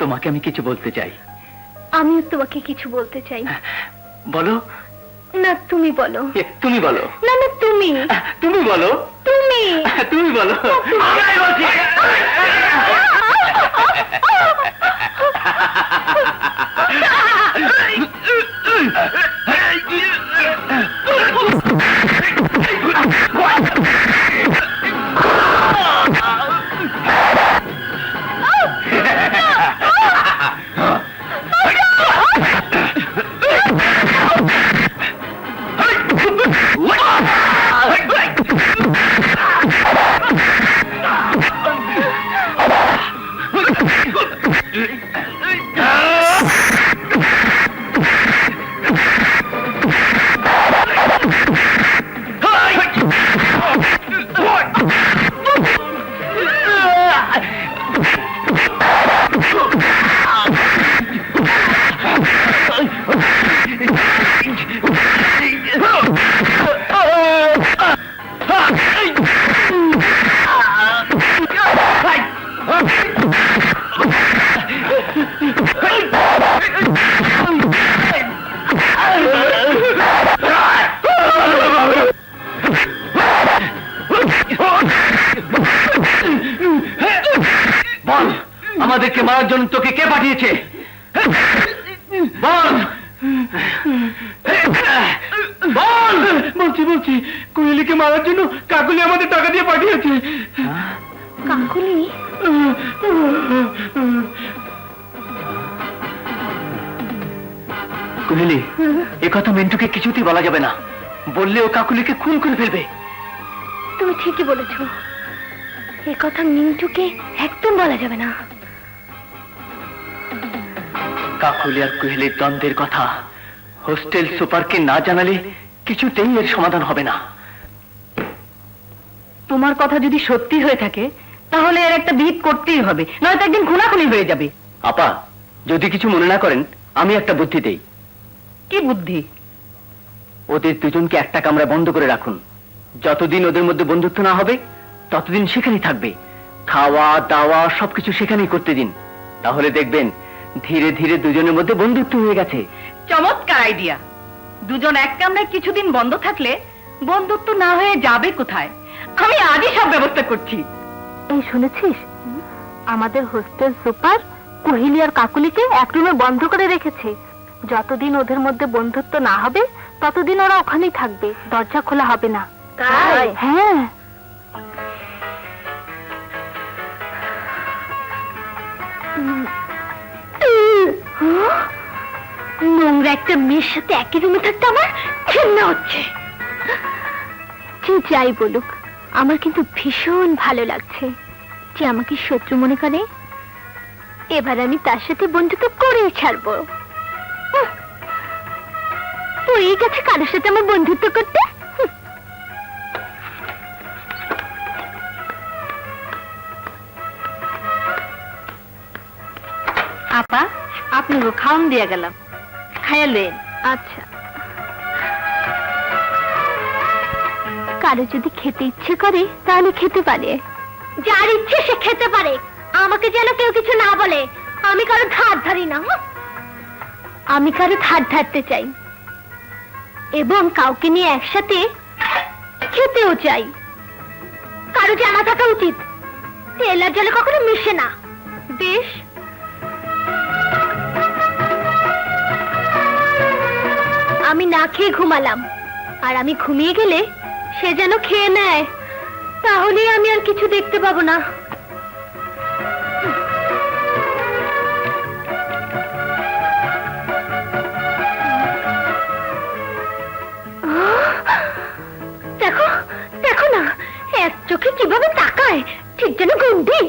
তোমাকে আমি কিছু বলতে চাই। আমিও তোমাকে কিছু বলতে চাই। বলো। না তুমি বলো। তুমি বলো। না না তুমি। তুমি বলো। তুমি। তুমি বলো। আমি বলছি। বল, আমাদেরকে মারার জন্য তোকে কে পাঠিয়েছে? বল বল। বলছি বলছি, কোহেলিকে মারার জন্য কাকুলি আমাদের টাকা দিয়ে পাঠিয়েছে। কাকুলি? কোহেলি, এ কথা মিন্টুকে কিছুতেই বলা যাবে না। বললে ও কাকুলিকে খুন করে ফেলবে। তুমি ঠিকই বলেছো, এ কথা মিন্টুকে একদম বলা যাবে না। কাকুলি আর কোহেলির দ্বন্দ্বের কথা হোস্টেল সুপারকে না জানালে কিছুতেই এর সমাধান হবে না। তোমার কথা যদি সত্যি হয়ে থাকে তাহলে এর একটা বিহিত করতেই হবে, নয়তো একদিন খুনাখুনি হয়ে যাবে। আপা, যদি কিছু মনে না করেন আমি একটা বুদ্ধি দেই। কি বুদ্ধি? ওদের দুজনকে একটা কামরা বন্ধ করে রাখুন। যতদিন ওদের মধ্যে বন্ধুত্ব না হবে ততদিন সেখানেই থাকবে। খাওয়া দাওয়া সবকিছু সেখানেই করতে দিন। তাহলে দেখবেন ধীরে ধীরে দুজনের মধ্যে বন্ধুত্ব হয়ে গেছে। চমৎকার আইডিয়া। দুজন এক কামরায় কিছুদিন বন্ধ থাকলে বন্ধুত্ব না হয়ে যাবে কোথায়? আমি আজই সব ব্যবস্থা করছি। এই শুনেছিস, আমাদের হোস্টেল সুপার কোহেলি আর কাকুলিকে এক রুমে বন্ধ করে রেখেছে। যতদিন ওদের মধ্যে বন্ধুত্ব না হবে ততদিন ওরা ওখানেই থাকবে, দরজা খোলা হবে না। তাই? হ্যাঁ। নোংরা একটা মেয়ের সাথে একই রুমে থাকতে আমার ঘৃণা হচ্ছে। যে যাই বলুক, আমার কিন্তু ভীষণ ভালো লাগছে যে আমাকে শত্রু মনে করে। এবার আমি তার সাথে বন্ধুত্ব করেই ছাড়বো। তুই গেছে কারোর সাথে আমার বন্ধুত্ব করতে? আপা, আপনাকে খাওন দিয়া গেলাম, খাইয়া লেন। আচ্ছা, কারো যদি খেতে ইচ্ছে করে তাহলে খেতে পারে। যার ইচ্ছে সে খেতে পারে, আমাকে যেন কেউ কিছু না বলে। আমি কারো ধার ধারি না। আমি কারো ধার ধারতে চাই এবং কাউকে নিয়ে একসাথে খেতেও চাই। কারো জানা থাকা উচিত তেল আর জলে কখনো মিশে না। বেশ, আমি না খেয়ে ঘুমালাম, আর আমি ঘুমিয়ে গেলে সে যেন খেয়ে নেয়, তাহলে আমি আর কিছু দেখতে পাবো না। দেখো দেখো না, এক চোখে কিভাবে তাকায়, ঠিক যেন গন্ডি।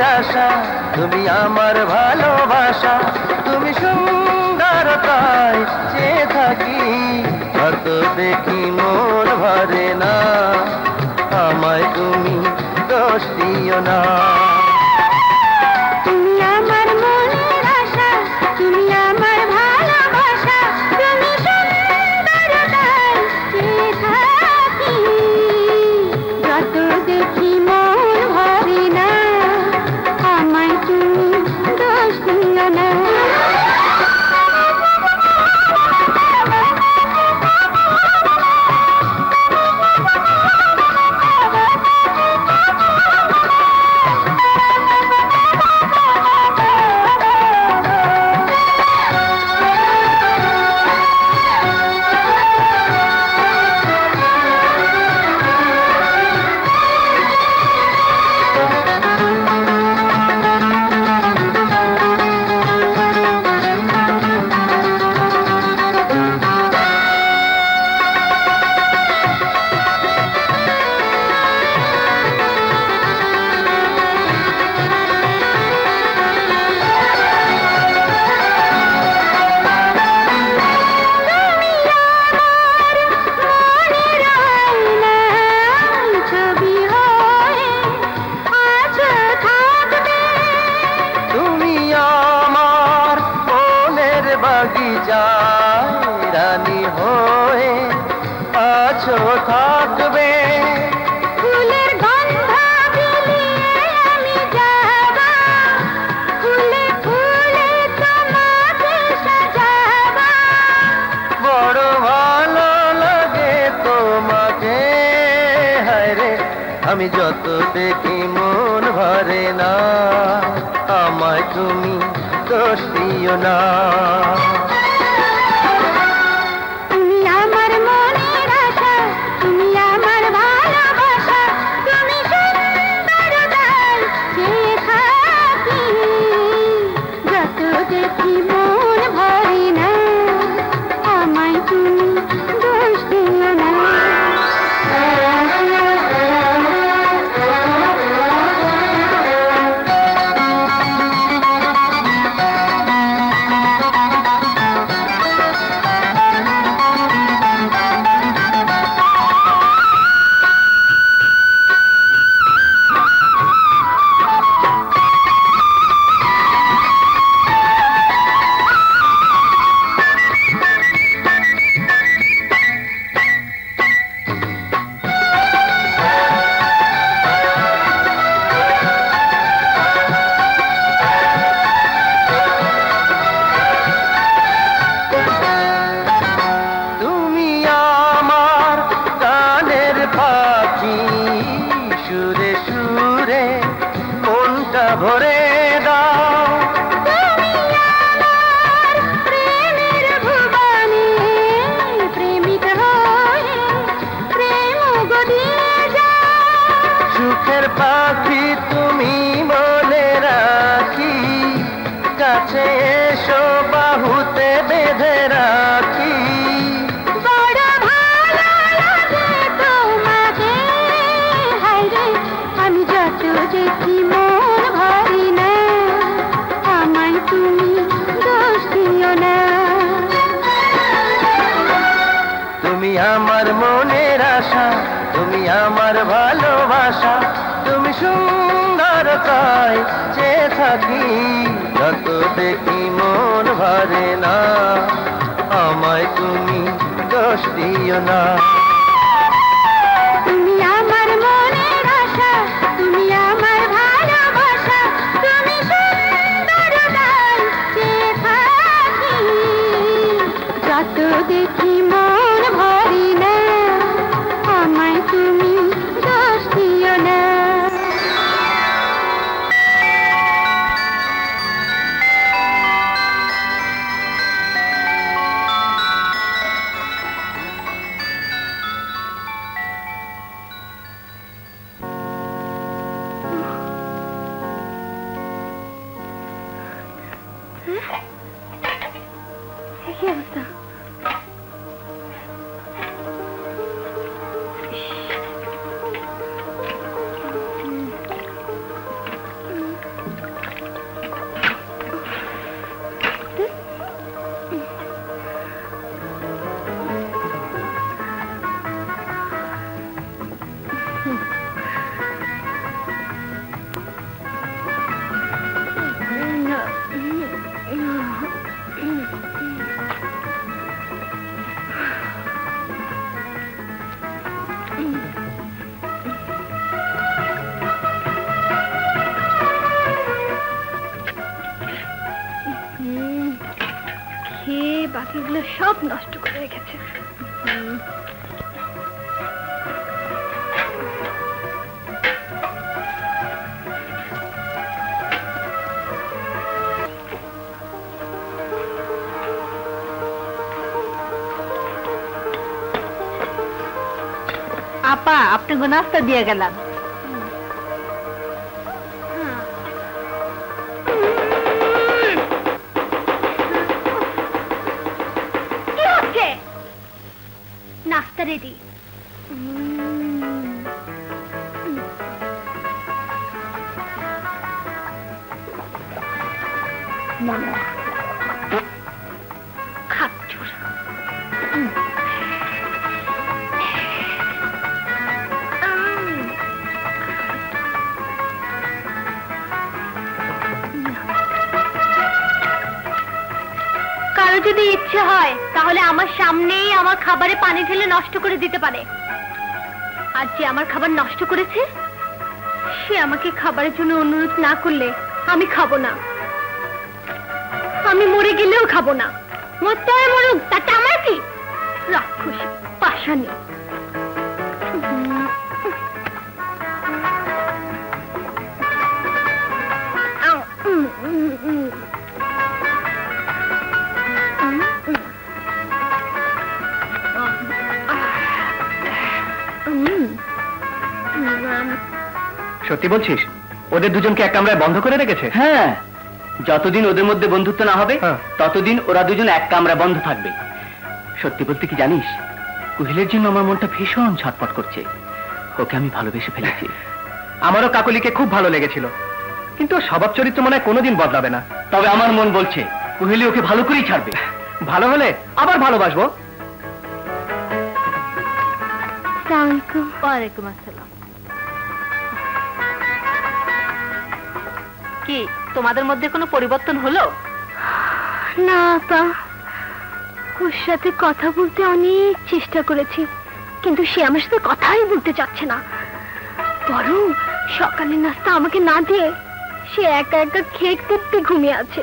মনের আশা, তুমি আমার ভালোবাসা, তুমি সুন্দরতায় চেয়ে থাকি, যত দেখি মন ভরে না, আমায় তুমি দোষ দিও না। তুমি আমার মনের আশা, তুমি আমার ভালোবাসা, তুমি সুন্দরতায় চেয়ে থাকি, যত দেখি মন ভরে না, আমায় তুমি দোষ দিও না। তুমি আমার মনের বাগিচায় রানী হয়ে আছো থাকবে, ফুলের গন্ধ বিলিয়ে আমি যাব, ফুলে ফুলে তোমাকে সাজাব। বড় ভালো লাগে তোমাকে, হায় রে আমি যত দেখি মন ভরে না, আমায় তুমি দোষ দিও না। তুমি আমার মনের আশা, তুমি আমার ভালোবাসা, তুমি সুন্দরতায় চেয়ে থাকি, যত দেখি মন ভরে না, আমায় তুমি দোষ দিও না। তুমি আমার গানের পাখি, সুরে সুরে মনটা ভরে দাও, তুমি আমার প্রেমের ভুবনে প্রেমিক হয়ে প্রেম গড়িয়ে যাও। সুখের পাখি তুমি মনে রাখি, কাছে এসো বাহুতে বেঁধে রাখি, বড় ভালো লাগে তোমাকে, হায় রে আমি যত দেখি মন ভরে না, আমায় তুমি দোষ দিও না। তুমি আমার মনের আশা, তুমি আমার ভালোবাসা, তুমি সুন্দরতায় চেয়ে থাকি, যত দেখি মন ভরে না, আমায় তুমি দোষ দিও না। তুমি আমার মনের আশা, তুমি আমার ভালোবাসা, তুমি সুন্দরতায় চেয়ে থাকি, যত দেখি মন ভরে না, আমায় তুমি দোষ দিও না। কি অবস্থা? বাকিগুলো সব নষ্ট করে রেখেছে। আপা আপনাকে নাস্তা দিয়ে গেলাম। কি হচ্ছে? নাস্তা রেডি। খাচ্ছুর। কারো যদি ইচ্ছে হয় তাহলে আমার সামনেই আমার খাবারে পানি ঢেলে নষ্ট করে দিতে পারে। আর যে আমার খাবার নষ্ট করেছে সে আমাকে খাবারের জন্য অনুরোধ না করলে আমি খাবো না। আমি মরে গেলেও খাবো না। মরতে হয় মরুক, তাতে আমার কি? রাক্ষসী পাষাণী। সত্যি বলছিস? ওদের দুজনকে এক কামরায় বন্ধ করে রেখেছে? হ্যাঁ, যতদিন ওদের মধ্যে বন্ধুত্ব না হবে ততদিন ওরা দুজন এক কামরায় বন্ধ থাকবে। সত্যি বলতে কি জানিস, কুহিলের জন্য আমার মনটা ভীষণ ছটফট করছে। ওকে আমি ভালোবেসে ফেলেছি। আমারও কাকলিকে খুব ভালো লেগেছিল, কিন্তু ওর স্বভাব চরিত্র মনে হয় কোনোদিন বদলাবে না। তবে আমার মন বলছে কুহিলি ওকে ভালো করেই ছাড়বে। ভালো হলে আবার ভালোবাসবো। ওয়ালাইকুম আসসালাম। কি তোমাদের মধ্যে কোনো পরিবর্তন হলো? না আপা, ওর সাথে কথা বলতে অনেক চেষ্টা করেছি, কিন্তু সে আমার সাথে কথাই বলতে চাচ্ছে না। বরং সকালের নাস্তা আমাকে না দিয়ে সে একা একা খেতে ঘুমিয়ে আছে।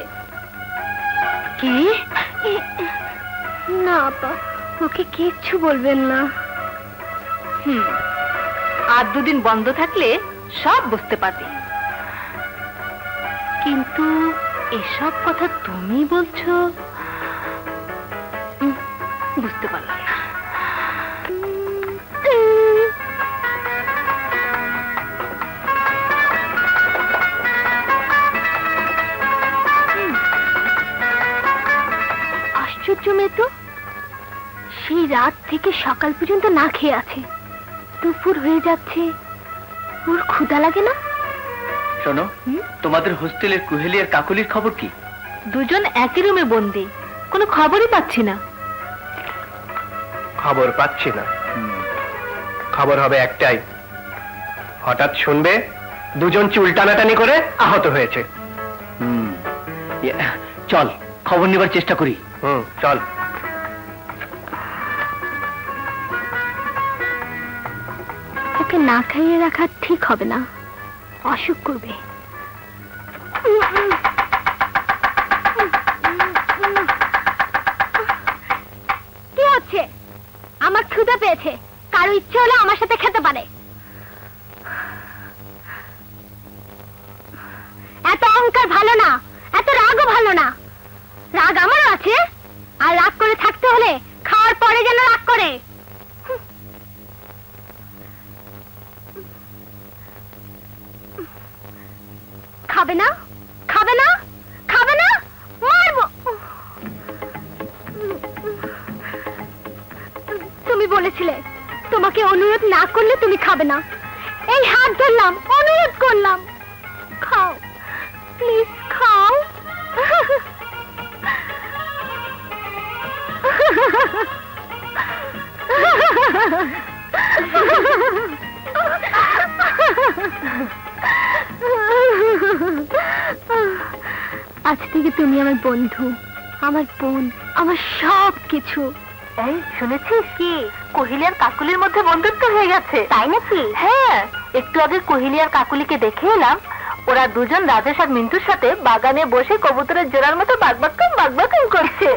কি? না আপা, ওকে কিচ্ছু বলবেন না। আর দুদিন বন্ধ থাকলে সব বুঝতে পারবি। কিন্তু এসব কথা তুমি বলছো, বুঝতে পারলাম না। আশ্চর্য মেয়ে তো, সেই রাত থেকে সকাল পর্যন্ত না খেয়ে আছে। দুপুর হয়ে যাচ্ছে, ওর ক্ষুধা লাগে না? শোনো, তোমাদের হোস্টেলের কুহেলি আর কাকলির খবর কি? দুজন একই রুমে বন্দি, কোনো খবরই পাচ্ছি না। খবর পাচ্ছি না, খবর হবে একটাই, হঠাৎ শুনবে দুজন চুল টানাটানি করে আহত হয়েছে। চল খবর নেবার চেষ্টা করি। চল। ওকে না খাইয়ে রাখা ঠিক হবে না, অসুখ করবে। কি হচ্ছে? আমার ক্ষুধা পেয়েছে, কারো ইচ্ছে হলে আমার সাথে খেতে পারে। এত অহংকার ভালো না, এত রাগও ভালো না। রাগ আমারও আছে, আর রাগ করে থাকতে হলে খাওয়ার পরে যেন রাগ করে। খাবে না, খাবে না, খাবে না, মারবো। তুমি বলেছিলে তোমাকে অনুরোধ না করলে তুমি খাবে না। এই হাত ধরলাম, অনুরোধ করলাম, খাও প্লিজ, খাও। আজ থেকে তুমি আমার বন্ধু, আমার বোন, আমার সব কিছু। এই শুনেছিস কি, কোহিলি আর কাকুলির মধ্যে বন্ধুত্ব হয়ে গেছে? তাই নাকি? হ্যাঁ, একটু আগে কোহিলি আর কাকুলিকে দেখে এলাম। ওরা দুজন রাজেশ আর মিন্টুর সাথে বাগানে বসে কবুতরের জোড়ার মতো বাগবাক্কাম করছে।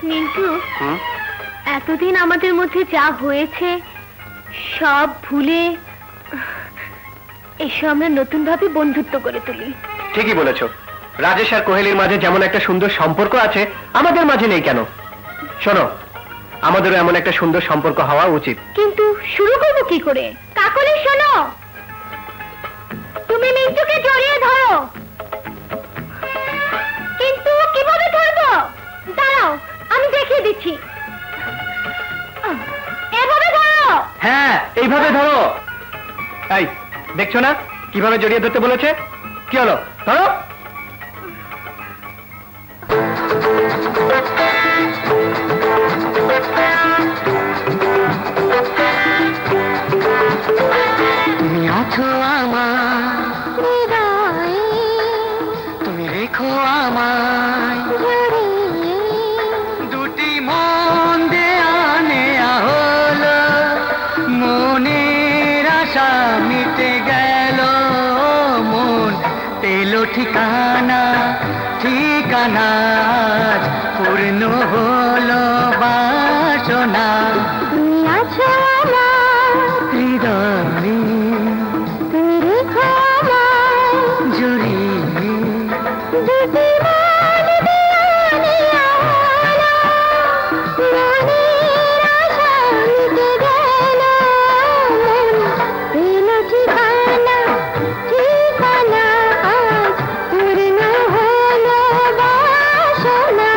মিন্টু, হুম? এতদিন আমাদের মধ্যে যা হয়েছে সব ভুলে এসে আমরা নতুন ভাবে বন্ধুত্ব করে তুলি। ঠিকই বলেছো। রাজেশ আর কোহেলির মাঝে যেমন একটা সুন্দর সম্পর্ক আছে, আমাদের মাঝে নেই কেন? শোনো, আমাদেরও এমন একটা সুন্দর সম্পর্ক হওয়া উচিত। কিন্তু শুরু করবো কি করে? কাকলি শোনো, তুমি মিন্টুকে জড়িয়ে ধরো। কিন্তু কিভাবে ধরবো? দাঁড়াও, আমি দেখিয়ে দিচ্ছি। এভাবে ধরো। হ্যাঁ, এইভাবে ধরো। এই দেখছো না কিভাবে জড়িয়ে ধরতে বলেছে? কি হলো, ধরো। তুমি আছো আমার হৃদয়ে, তুমি রেখো আমায় দুটি মন দেয়া নেয়া হলো, মনের আশা মিটে গেল, মন পেল ঠিকানা, ঠিকানা আজ পূর্ণ হলো বাসনা। তুমি আছো আমার হৃদয়ে তুমি রেখো আমায় জড়িয়ে দুটি মন দেয়া হলো, মনের আশা মিটে গেল, মন পেল ঠিকানা, ঠিকানা আজ পূর্ণ হলো বাসনা।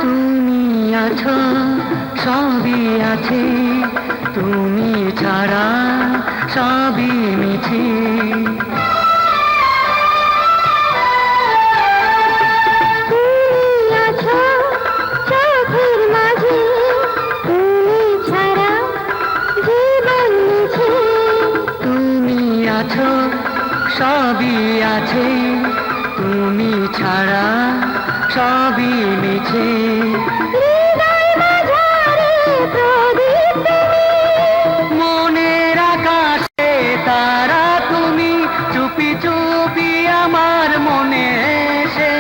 তুমি আছো সবই আছে, তুমি ছাড়া সবই মিছে। তুমি আছো চোখের মাঝে, তুমি ছাড়া জীবন মিছে। তুমি আছো সবই আছে, তুমি ছাড়া সবই মিছে। হৃদয় মাঝারে প্রদীপ তুমি, মনের আকাশে তারা তুমি, চুপি চুপি আমার মনে এসে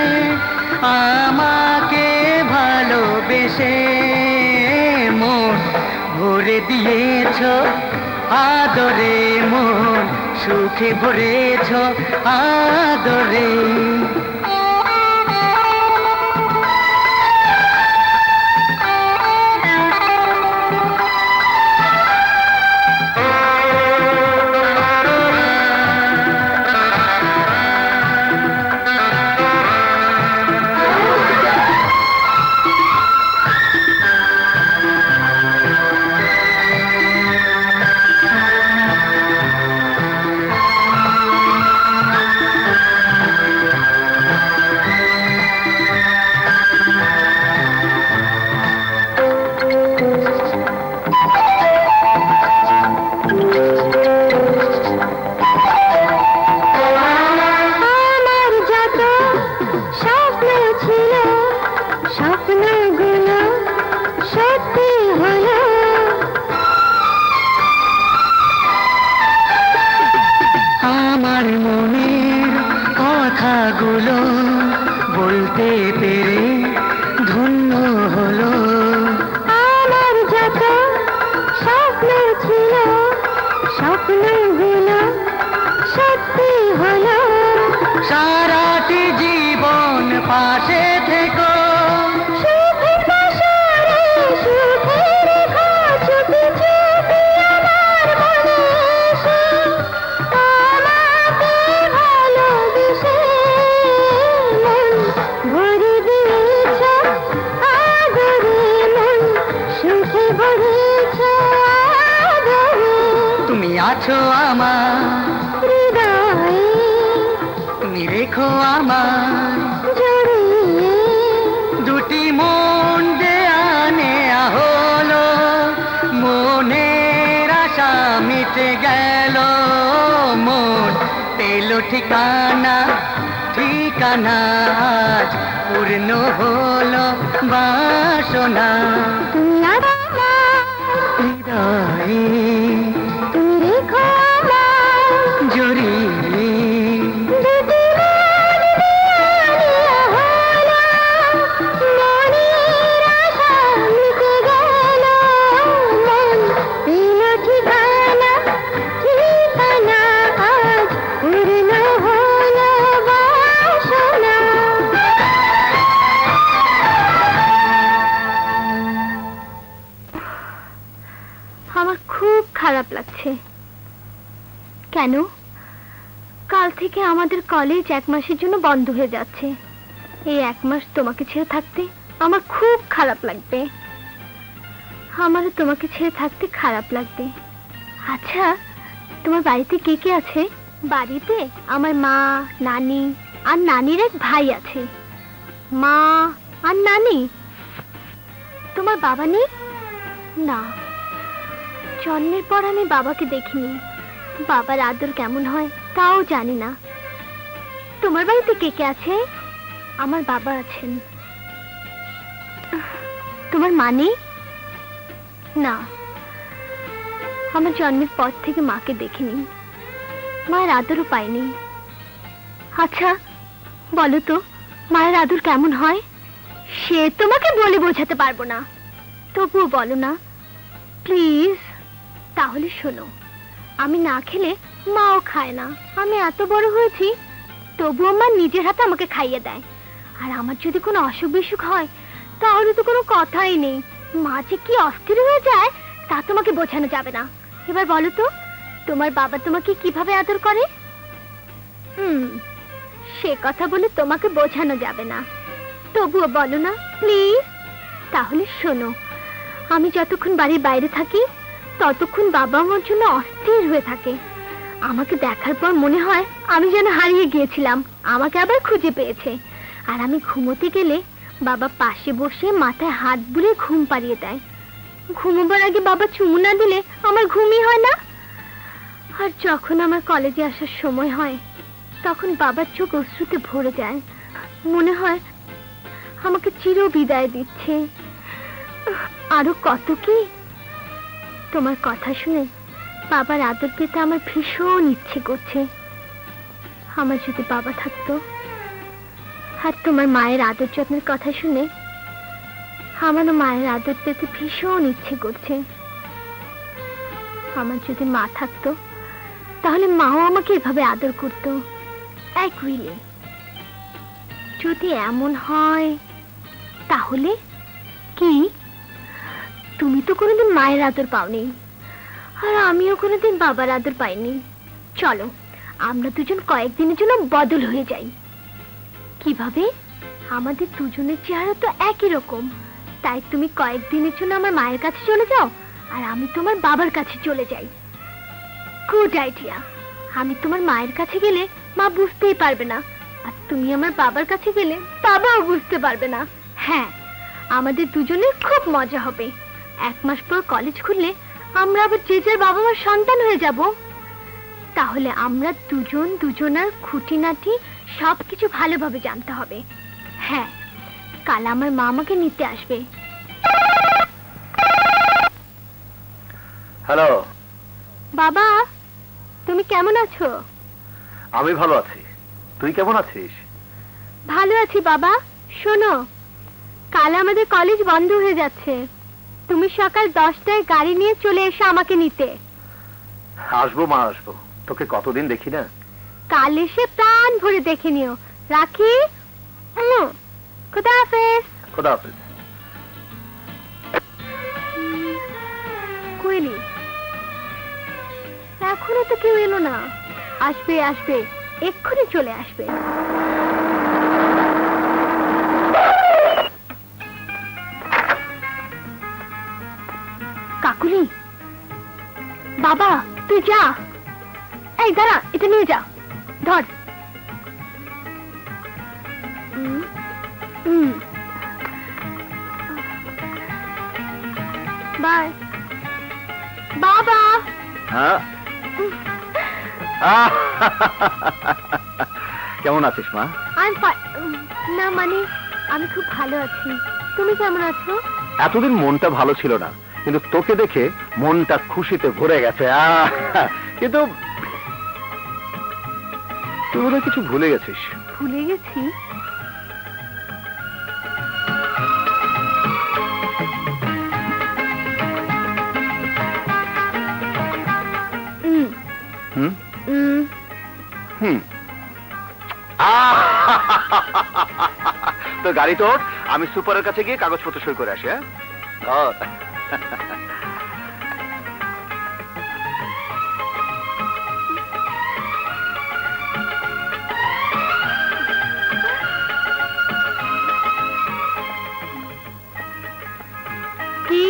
আমাকে ভালোবেসে মন ভরে দিয়েছ আদরে, মন সুখে ভরেছ আদরে। আমার যত স্বপ্ন ছিল স্বপ্নগুলো সত্যি হলো। আমার মনের কথাগুলো বলতে পেরে ধন্য হলো। আমার যত স্বপ্ন ছিল স্বপ্নগুলো সত্যি হলো। সারাটি জীবন পাশে থেকো, সুখের বাসরে সুখে রেখো, চুপি চুপি আমার মনে এসে আমাকে ভালোবেসে মন ভরে দিয়েছ আদরে, মন আছো আমার হৃদয়ে তুমি রেখো আমার জড়িয়ে দুটি মন দেয়া নেয়া হলো, মনের আশা মিটে গেল, মন পেল ঠিকানা, ঠিকানা আজ পূর্ণ হলো বাসনা। তুমি আর আমার হৃদয়ে তুমি রেখো আমার জড়িয়ে দুটি মন দেয়া হলো, মনের আশা মিটে গেল, মন পেল ঠিকানা, ঠিকানা আজ পূর্ণ হলো বাসনা। আমার খুব খারাপ লাগছে। কেন? কাল থেকে আমাদের কলেজ 1 মাসের জন্য বন্ধ হয়ে যাচ্ছে। এই 1 মাস তোমাকে ছেড়ে থাকতে আমার খুব খারাপ লাগবে। আমারও তোমাকে ছেড়ে থাকতে খারাপ লাগবে। আচ্ছা, তোমার বাড়িতে কে কে আছে? বাড়িতে আমার মা, নানি আর নানির এক ভাই আছে। মা আর নানি। তোমার বাবা নেই? না, জন্মের পর আমি বাবাকে দেখিনি। বাবার আদর কেমন হয় তাও জানি না। তোমার বাড়িতে কে কে আছে? আমার বাবা আছেন। তোমার মা নেই? না, আমার জন্মের পর থেকে মাকে দেখিনি, মায়ের আদরও পাইনি। আচ্ছা বলো তো, মায়ের আদর কেমন হয়? সে তোমাকে বলে বোঝাতে পারবো না, তবুও বলো না প্লিজ। তাহলে শোনো, আমি না খেলে মাও খায় না। আমি এত বড় হয়েছি তবুও মা নিজের হাতে আমাকে খাইয়ে দেয়। আর আমার যদি কোনো অসুখ বিসুখ হয় তাহলে তো কোনো কথাই নেই। মা যে কি অস্থির হয়ে যায় তা তোমাকে বোঝানো যাবে না। এবার বলো তো, তোমার বাবা তোমাকে কিভাবে আদর করে? সে কথা বলে তোমাকে বোঝানো যাবে না, তবুও বলো না প্লিজ। তাহলে শোনো, আমি যতক্ষণ বাড়ির বাইরে থাকি ততক্ষণ বাবা আমার জন্য অস্থির হয়ে থাকে। আমাকে দেখার পর মনে হয় আমি যেন হারিয়ে গিয়েছিলাম, আমাকে আবার খুঁজে পেয়েছে। আর আমি ঘুমোতে গেলে বাবা পাশে বসে মাথায় হাত বুলিয়ে ঘুম পাড়িয়ে দেয়। ঘুমোবার আগে বাবা চুমু না দিলে আমার ঘুমই হয় না। আর যখন আমার কলেজে আসার সময় হয় তখন বাবার চোখ অশ্রুতে ভরে যায়। মনে হয় আমাকে চির বিদায় দিচ্ছে। আরো কত কি। তোমার কথা শুনে বাবার আদর পেতে আমার ভীষণ ইচ্ছে করছে। আমার যদি বাবা থাকতো। আর তোমার মায়ের আদর যত্নের কথা শুনে আমারও মায়ের আদর পেতে ভীষণ ইচ্ছে করছে। আমার যদি মা থাকতো তাহলে মাও আমাকে এভাবে আদর করতো। এক উইলে যদি এমন হয় তাহলে কি? তুমি তো কোনোদিন মায়ের আদর পাওনি, আর আমিও কোনোদিন বাবার আদর পাইনি। চলো আমরা দুজন কয়েকদিনের জন্য বদল হয়ে যাই। কিভাবে? আমাদের দুজনের চেহারা তো একই রকম, তাই তুমি কয়েকদিনের জন্য আমার মায়ের কাছে চলে যাও আর আমি তোমার বাবার কাছে চলে যাই। Good idea. আমি তোমার মায়ের কাছে গেলে মা বুঝতেই পারবে না, আর তুমি আমার বাবার কাছে গেলে বাবাও বুঝতে পারবে না। হ্যাঁ, আমাদের দুজনের খুব মজা হবে। 1 মাস পর কলেজ খুললে আমরা আবার যে যার বাবা মার সন্তান হয়ে যাব। তাহলে আমরা দুজন দুজনার খুঁটিনাটি সবকিছু ভালোভাবে জানতে হবে। হ্যাঁ, কাল আমার মা আমাকে নিতে আসবে। হ্যালো বাবা, তুমি কেমন আছো? আমি ভালো আছি, তুই কেমন আছিস? ভালো আছি বাবা। শোনো, কাল আমাদের কলেজ বন্ধ হয়ে যাচ্ছে। তুমি সকাল 10টায় গাড়ি নিয়ে চলে এসো আমাকে নিতে। আসবো মা, আসবো। তোকে কতদিন দেখি না। কাল এসে প্রাণ ভরে দেখে নিও। রাখি। খোদা হাফেজ। খোদা হাফেজ। কোয়েলি, এখনো তো কেউ এলো না। আসবে আসবে, এক্ষুনি চলে আসবে। কাকুলি, বাবা তুই যা, এই দাঁড়া, এটা নিয়ে যা, ধর। বাই বাবা। হ্যাঁ কেমন আছিস মা? না মানে আমি খুব ভালো আছি, তুমি কেমন আছো? এতদিন মনটা ভালো ছিল না, কিন্তু তোকে দেখে মনটা খুশিতে ভরে গেছে। কিন্তু তুই বোধহয় কিছু ভুলে গেছিস। ভুলে গেছি? হুম হুম তো গাড়ি তোর, আমি সুপারের কাছে গিয়ে কাগজপত্র সই করে আসি। হ্যাঁ কি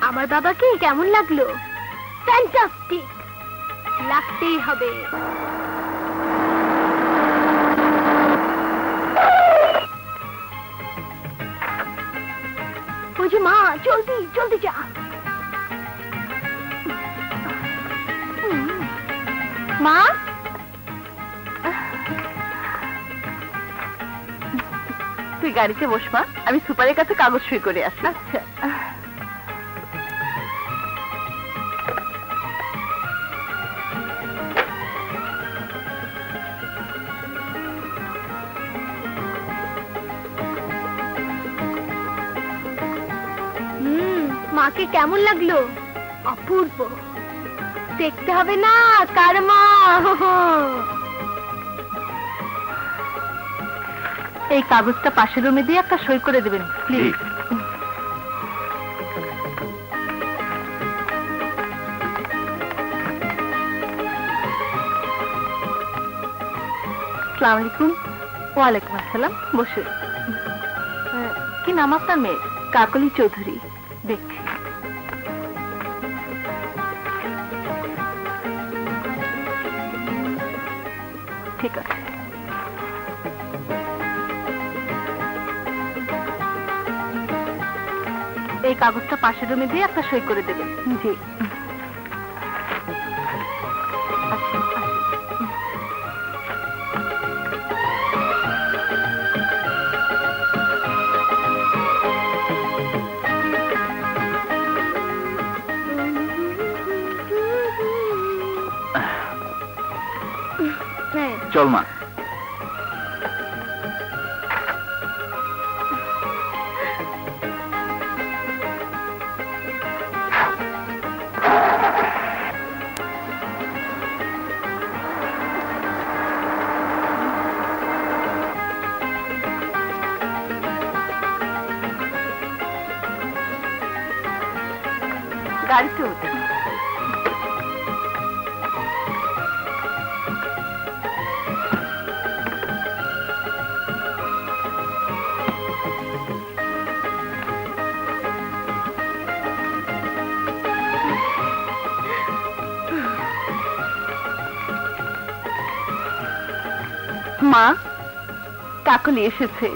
আমার বাবাকে কেমন লাগলো? ফ্যান্টাস্টিক, লাগতেই হবে। ওই যে মা, জলদি জলদি যা। মা, তুই গাড়িতে বস মা, আমি সুপারের কাছে কাগজ সই করে আসি। আচ্ছা। মাকে কেমন লাগলো? অপূর্ব, দেখতে হবে না কার মা। এই কাগজটা পাশের রুমে দিয়ে একটা সই করে দেবেন প্লিজ। আসসালামু আলাইকুম। ওয়ালাইকুম আসসালাম, বসে। কি নাম আপনার মেয়ে? কাকলি চৌধুরী। দেখছি। ঠিক আছে। এই কাগজটা পাশের রুমে দিয়ে একটা সই করে দেবেন। জি। চল মা। গাড়িতে উঠে। মা, কাকলি এসেছে।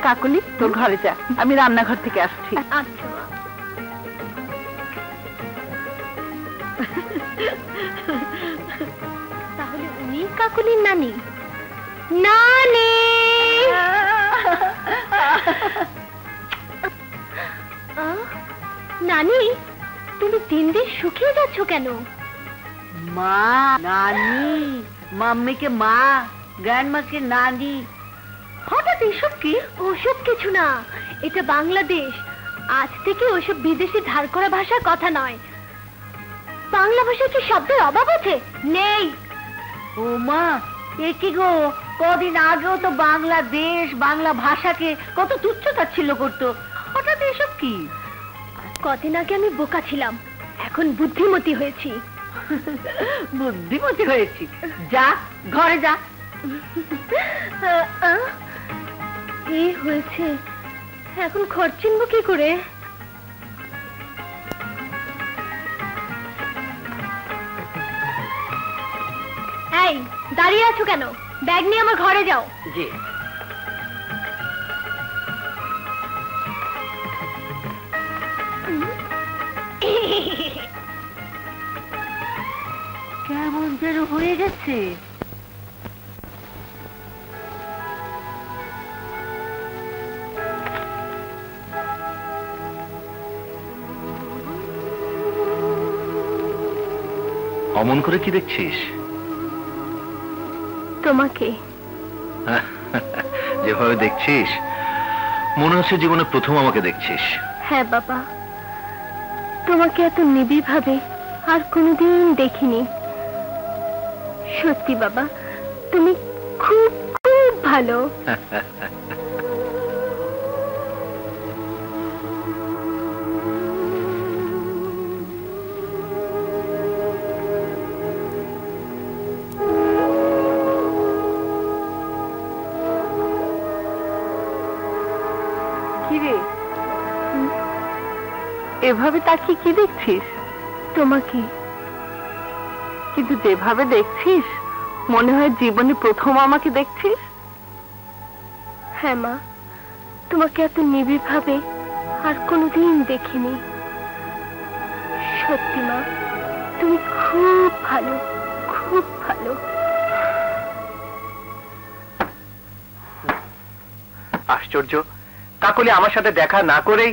কাকলি, তোর ঘরে যা, আমি রান্নাঘর থেকে আসছি। আচ্ছা। তাহলে উনি কাকুলির নানি? নানি, নানি তুমি দিন দিন শুকিয়ে যাচ্ছ কেন? মা, নানি, মাম্মিকে মা, গ্র্যান্ডমাকে নানি। হঠাৎ এসব কি? ওসব কিছু না, এটা বাংলাদেশ। আজ থেকে ওসব বিদেশি ধার করা ভাষার কথা নয়। বাংলা ভাষায় কি শব্দের অভাব আছে? নেই। ও মা, এ কি গো, কদিন আগেও তো বাংলাদেশ বাংলা ভাষাকে কত তুচ্ছ তাচ্ছিল্য করতো, হঠাৎ এসব কি? কদিন আগে আমি বোকা ছিলাম, এখন বুদ্ধিমতী হয়েছি। বুদ্ধিমতী হয়েছি? যা, ঘরে যা। কি হয়েছে এখন? খরচ চিনব কি করে? দাঁড়িয়ে আছো কেন? ব্যাগ নিয়ে আমার ঘরে যাও। জি। কেমন যেন হয়ে গেছে। অমন করে কি দেখছিস? তোমাকে। যেভাবে দেখছিস মনে হচ্ছে জীবনে প্রথম আমাকে দেখছিস। হ্যাঁ বাবা, তোমাকে এত নিবিড় ভাবে আর কোনোদিন দেখিনি। সত্যি বাবা, তুমি খুব খুব ভালো। কিরে, এভাবে তাকিয়ে কি দেখছিস? তোমাকে। কিন্তু যেভাবে দেখছিস মনে হয় জীবনে প্রথম আমাকে দেখছিস। হ্যাঁ মা, তোমাকে এত নিবিড় ভাবে আর কোনোদিন দেখিনি। সত্যি মা, তুমি খুব ভালো, খুব ভালো। আশ্চর্য, কাকলি আমার সাথে দেখা না করেই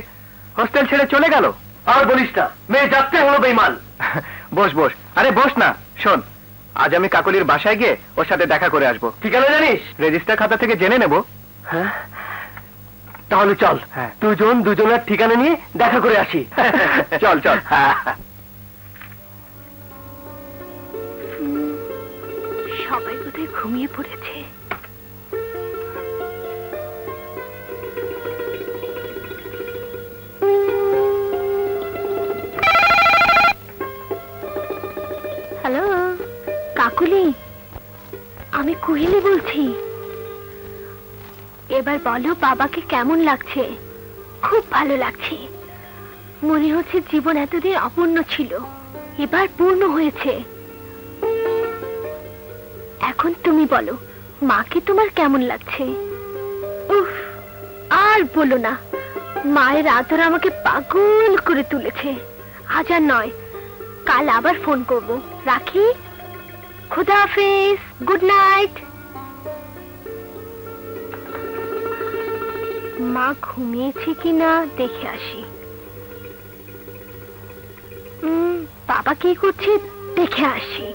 হোস্টেল ছেড়ে চলে গেল। আর বলিস না, মেয়ে যাত্রা হলো বেঈমান। বস বস, আরে বস না। শোন, আজ আমি কাকলির বাসায় গিয়ে ওর সাথে দেখা করে আসবো। ঠিকানা জানিস? রেজিস্টার খাতা থেকে জেনে নেব। হ্যাঁ, তাহলে চল। দুজন দুজনের ঠিকানা নিয়ে দেখা করে আসি। চল চল। সবাই বোধহয় ঘুমিয়ে পড়েছে। হ্যালো কাকুলি, আমি কুহেলি বলছি। এবার বলো বাবাকে কেমন লাগছে? খুব ভালো লাগছে। মনে হচ্ছে জীবন এতদিন অপূর্ণ ছিল, এবার পূর্ণ হয়েছে। এখন তুমি বলো, মাকে তোমার কেমন লাগছে? উফ, আর বলো না, মায়ের আদর আমাকে পাগল করে তুলেছে। আজ আর নয়, কাল আবার ফোন করব। রাখি, খুদা হাফেজ, গুড নাইট। মা ঘুমিয়েছে কিনা দেখে আসি। বাবা কি করছে দেখে আসি।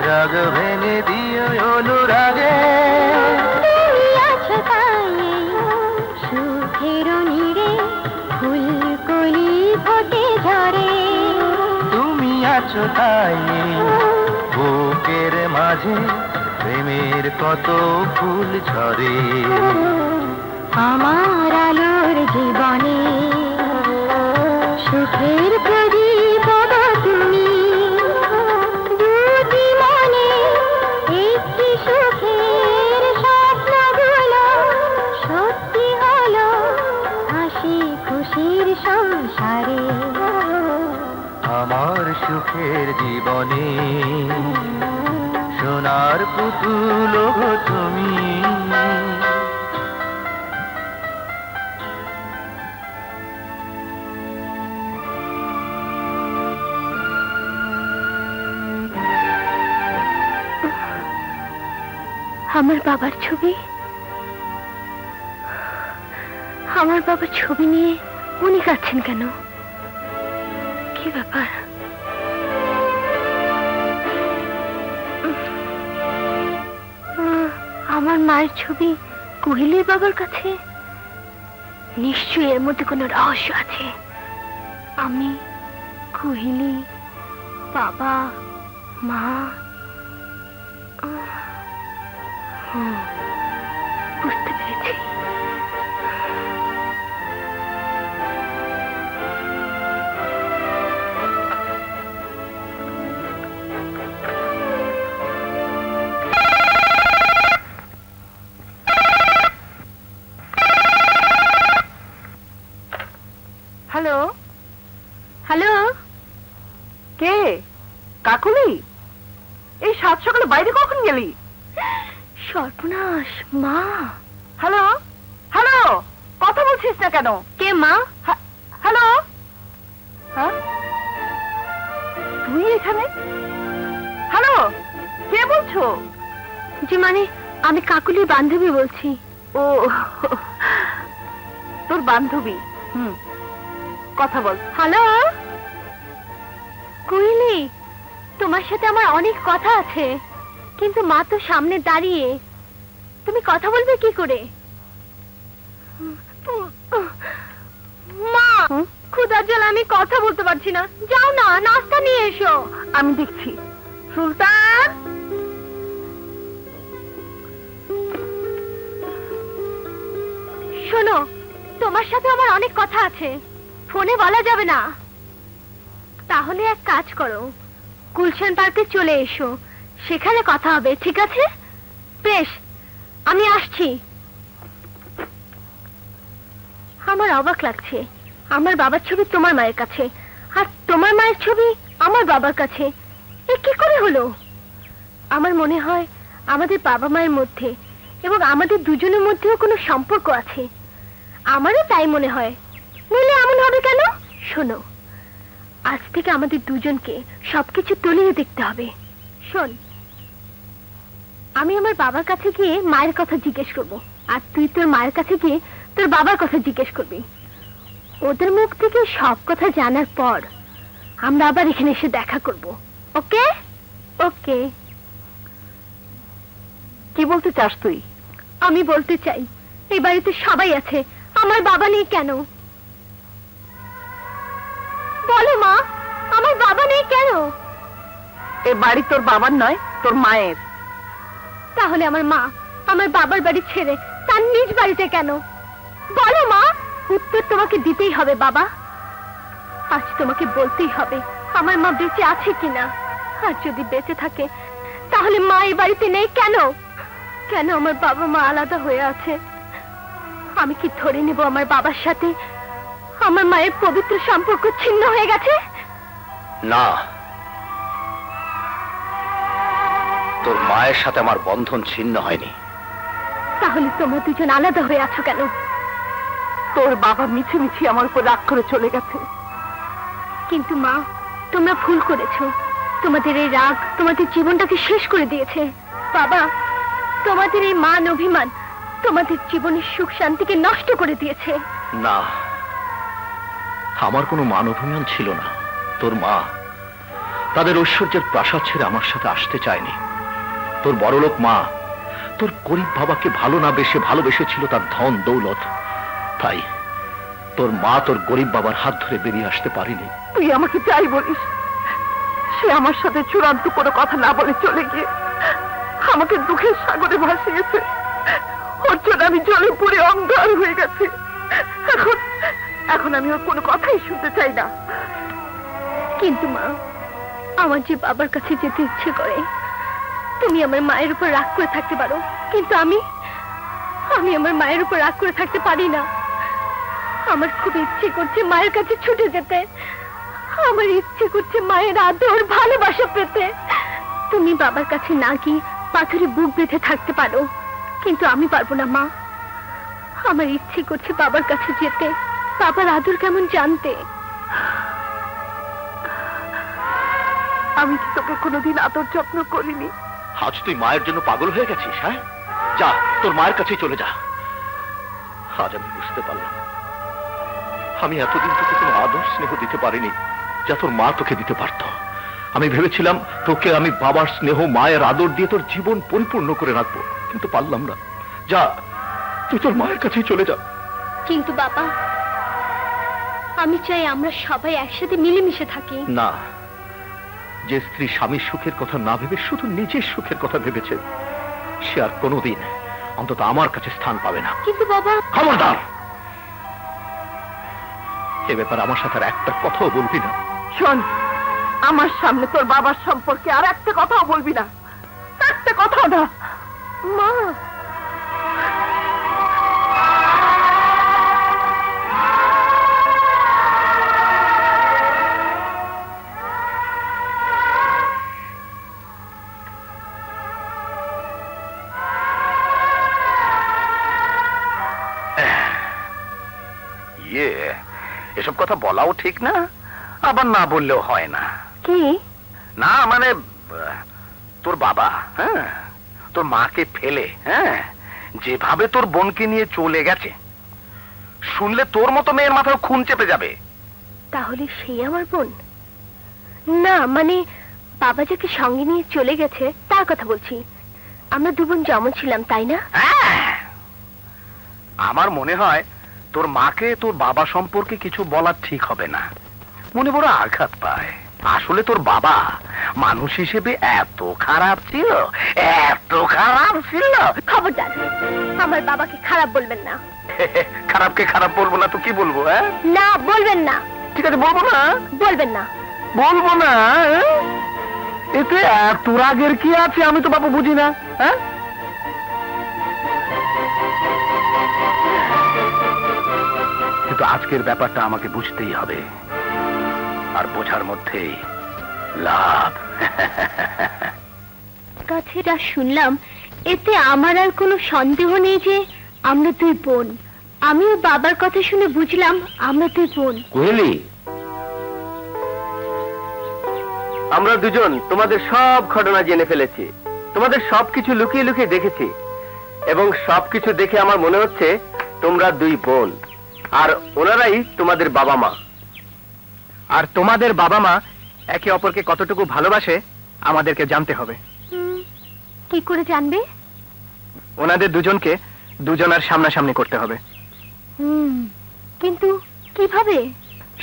রাগ ভেঙে দিও অনুরাগে। সুখের নীড়ে ফুলকলি ফোটে ঝরে। তুমি আছো তাই বুকের মাঝে প্রেমের কত ফুল ঝরে। আমার আলোর জীবনে সুখের প্রদীপ তুমি। দুটি মনে একটি সুখের স্বপ্নগুলো সত্যি হলো হাসি খুশির সংসারে। আমার সুখের জীবনে সোনার পুতুল গো তুমি। আমার বাবার ছবি, আমার বাবার ছবি নিয়ে উনি কাঁদছেন কেন? কি ব্যাপার? আমার মায়ের ছবি কুহিলির বাবার কাছে? নিশ্চয়ই এর মধ্যে কোনো রহস্য আছে। আমি, কুহিলি, বাবা, মা। বুঝতে পেরেছি। হ্যালো, হ্যালো, কে? কাকুলি, এই সাত সকালে বাইরে কখন গেলি? সর্বনাশ, মা। হ্যালো, হ্যালো, কথা বলছিস না কেন? কে মা? হ্যালো, হ্যাঁ, তুই এখানে? হ্যালো, কে বলছো? জি মানে আমি কাকুলির বান্ধবী বলছি। ও, তোর বান্ধবী? কথা বল। হ্যালো, কুইলি, তোমার সাথে আমার অনেক কথা আছে, কিন্তু মা তো সামনে দাঁড়িয়ে। তুমি কথা বলবে কি করে? মা, ক্ষুধার জন্য আমি কথা বলতে পারছি না। যাও না, নাস্তা নিয়ে এসো। আমি দেখছি। সুলতান, শোনো, তোমার সাথে আমার অনেক কথা আছে, ফোনে বলা যাবে না। তাহলে এক কাজ করো, গুলশান পার্কে চলে এসো, সেখানে কথা হবে, ঠিক আছে? বেশ, আমি আসছি। আমার অবাক লাগছে, আমার বাবার ছবি তোমার মায়ের কাছে, আর তোমার মায়ের ছবি আমার বাবার কাছে। এ কি করে হলো? আমার মনে হয় আমাদের বাবা মায়ের মধ্যে এবং আমাদের দুজনের মধ্যেও কোনো সম্পর্ক আছে। আমারও তাই মনে হয়, নইলে এমন হবে কেন? শোনো, আজ থেকে আমাদের দুজনকে সবকিছু তলিয়ে দেখতে হবে। শোন, আমি আমার বাবার কাছে গিয়ে মায়ের কথা জিজ্ঞেস করব, আর তুই তোর মায়ের কাছে গিয়ে তোর বাবার কথা জিজ্ঞেস করবি। ওদের মুখ থেকে সব কথা জানার পর আমরা আবার এখানে এসে দেখা করব। ওকে? ওকে। কি বলতে চাস তুই? আমি বলতে চাই, এই বাড়িতে সবাই আছে, আমার বাবা নেই কেন? বলো মা, আমার বাবা নেই কেন? এ বাড়ি তোর বাবার নয়, তোর মায়ের। তাহলে আমার মা আমার বাবার বাড়ি ছেড়ে তার নিজ বাড়িতে কেন? বলো মা, উত্তর তোমাকে দিতেই হবে বাবা। আজ তোমাকে বলতেই হবে আমার মা বেঁচে আছে কিনা, আর যদি বেঁচে থাকে তাহলে মা এই বাড়িতে নেই কেন? কেন আমার বাবা মা আলাদা হয়ে আছে? আমি কি ধরে নেব আমার বাবার সাথে আমার মায়ের পবিত্র সম্পর্ক ছিন্ন হয়ে গেছে? না, তোর মায়ের সাথে আমার বন্ধন ছিন্ন হয়নি। তাহলে তোমরা দুজন আলাদা হয়ে আছো কেন? তোর বাবা মিছে মিছি আমার উপর রাগ করে চলে গেছে। কিন্তু মা, তোমরা ভুল করেছো। তোমাদের এই রাগ তোমাদের জীবনটাকে শেষ করে দিয়েছে। বাবা, তোমাদের এই মান অভিমান তোমাদের জীবনের সুখ শান্তিকে নষ্ট করে দিয়েছে। না, আমার কোনো মান অভিমান ছিল না। তোর মা তাদের ঐশ্বর্যের প্রাসাদ ছেড়ে আমার সাথে আসতে চায়নি। তোর বড়লোক মা তোর গরিব বাবাকে ভালো না বেশে ভালোবেসেছিল তার ধন দৌলত। তাই তোর মা তোর গরিব বাবার হাত ধরে বেরিয়ে আসতে পারেনি। তুই আমাকে যাই বলিস, সে আমার সাথে চূড়ান্ত কোনো কথা না বলে চলে গিয়ে আমাকে দুঃখের সাগরে ভাসিয়েছে। ওর জন্য আমি জলে পুড়ে অঙ্গার হয়ে গেছি। এখন আমি ওর কোনো কথাই শুনতে চাই না। কিন্তু মা, আমার যে বাবার কাছে যেতে ইচ্ছে করে। তুমি আমার মায়ের উপর রাগ করে থাকতে পারো, কিন্তু আমি আমার মায়ের উপর রাগ করে থাকতে পারি না। আমার খুব ইচ্ছে করছে মায়ের কাছে ছুটে যেতে, আমার ইচ্ছে করছে মায়ের আদর ভালোবাসা পেতে। তুমি বাবার কাছে না গিয়ে পাথরে বুক বেঁধে থাকতে পারো, কিন্তু আমি পারবো না মা। আমার ইচ্ছে করছে বাবার কাছে যেতে, বাবার আদর কেমন জানতে। আমি কি তোকে কোনোদিন আদর যত্ন করিনি? আজ তুই মায়ের জন্য পাগল হয়ে গেছিস? হ্যাঁ, যা তোর মায়ের কাছে চলে যা। আজ আমি বুঝতে পারলাম আমি এতদিন তোকে কোনো আদর স্নেহ দিতে পারিনি যা তোর মা তোকে দিতে পারত। আমি ভেবেছিলাম তোকে আমি বাবার স্নেহ মায়ের আদর দিয়ে তোর জীবন পরিপূর্ণ করে রাখবো, কিন্তু পারলাম না। যা তুই তোর মায়ের কাছেই চলে যা। কিন্তু বাবা, আমি চাই আমরা সবাই একসাথে মিলেমিশে থাকি। না, যে স্ত্রী স্বামীর সুখের কথা না ভেবে শুধু নিজের সুখের কথা ভেবেছে, সে আর কোনোদিন অন্তত আমার কাছে স্থান পাবে না। কিন্তু বাবা, খবরদার, এ ব্যাপারে আমার সাথে আর একটা কথাও বলবি না। শোন, আমার সামনে তোর বাবার সম্পর্কে আর একটা কথাও বলবি না, একটা কথা না। মা, এসব কথা বলাও ঠিক না, আবার না বললেও হয় না। কি? না মানে তোর বাবা, হ্যাঁ, তোর মাকে ফেলে, হ্যাঁ, যেভাবে তোর বোনকে নিয়ে চলে গেছে, শুনলে তোর মতো মেয়ের মাথায় খুন চেপে যাবে। তাহলে সেই আমার বোন? না মানে বাবা যাকে সঙ্গে নিয়ে চলে গেছে তার কথা বলছি। আমরা দু বোন যেমন ছিলাম, তাই না? হ্যাঁ, আমার মনে হয় তোর মাকে তোর বাবা সম্পর্কে কিছু বলা ঠিক হবে না, মনে বড় আঘাত পায়। আসলে তোর বাবা মানুষ হিসেবে এত খারাপ ছিল, এত খারাপ ছিল। খবরদার, আমার বাবাকে খারাপ বলবেন না। খারাপকে খারাপ বলবো না তো কি বলবো? হ্যাঁ, না বলবেন না। ঠিক আছে, বলবো না, বলবেন না। বলবো না। এতে এত রাগের কি আছে? আমি তো বাবা বুঝি না। হ্যাঁ, কিন্তু আজকের ব্যাপারটা আমাকে বুঝতেই হবে, আর বোঝার মধ্যেই লাভ। কাছে যা শুনলাম, এতে আমার আর কোনো সন্দেহ নেই যে আমরা দুই বোন। আমিও বাবার কথা শুনে বুঝলাম আমরা দুই বোন। কোহেলি, আমরা দুজন তোমাদের সব ঘটনা জেনে ফেলেছি, তোমাদের সবকিছু লুকিয়ে লুকিয়ে দেখেছি, এবং সবকিছু দেখে আমার মনে হচ্ছে তোমরা দুই বোন, আর ওনারাই তোমাদের বাবা মা। আর তোমাদের বাবা মা একে অপরকে কতটুকু ভালোবাসে আমাদেরকে জানতে হবে। কি করে জানবে? ওনাদের দুজনকে দুজনার সামনাসামনি করতে হবে। কিন্তু কিভাবে?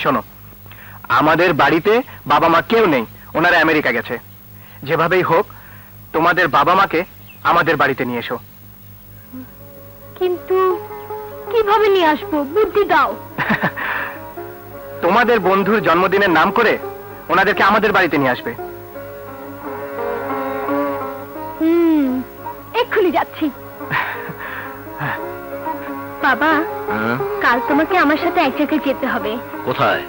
শোনো, আমাদের বাড়িতে বাবা মা কেউ নেই, ওনারা আমেরিকা গেছে। যেভাবেই হোক তোমাদের বাবা মাকে আমাদের বাড়িতে নিয়ে এসো। কিন্তু কিভাবে নিয়ে আসবো? বুদ্ধি দাও। তোমাদের বন্ধুর জন্মদিনের নাম করে ওনাদেরকে আমাদের বাড়িতে নিয়ে আসবে। এক্ষুনি যাচ্ছি। বাবা, কাল তোমাকে আমার সাথে এক জায়গায় যেতে হবে। কোথায়?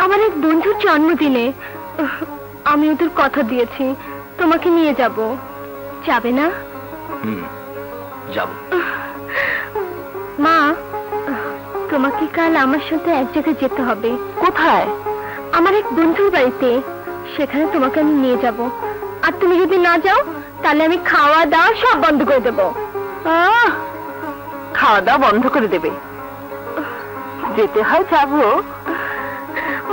আমার এক বন্ধুর জন্মদিনে। আমি ওদের কথা দিয়েছি তোমাকে নিয়ে যাব। যাবে না? যাব। মা, তোমাকে কাল আমার সাথে এক জায়গায় যেতে হবে। কোথায়? আমার এক বন্ধুর বাড়িতে। সেখানে তোমাকে আমি নিয়ে যাব। আর তুমি যদি না যাও তাহলে আমি খাওয়া দাওয়া সব বন্ধ করে দেব। খাওয়া দাওয়া বন্ধ করে দেবে? যেতে হয় যাবো।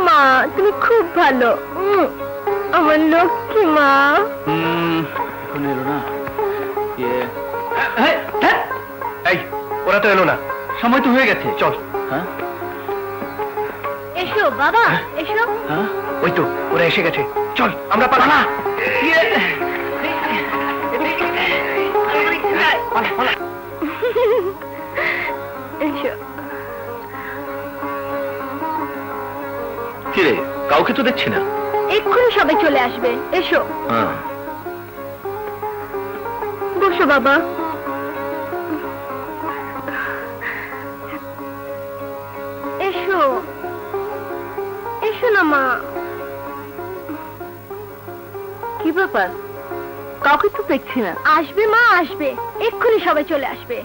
মা, তুমি খুব ভালো। আমার লক্ষ্মী মা। এখন এলো না? এই, ওরা তো এলো না, সময় তো হয়ে গেছে, চল। হ্যাঁ, এসো বাবা, এসো। হ্যাঁ, ওই তো ওরা এসে গেছে, চল আমরা পালা। এসো। কি রে, কাউকে তো দেখছি না। এক্ষুনি সবাই চলে আসবে, এসো। হ্যাঁ, বসো বাবা। এসো, এসো না মা। কি ব্যাপার? কাউকে তো দেখছি না। আসবে মা, আসবে, এক্ষুনি সবাই চলে আসবে।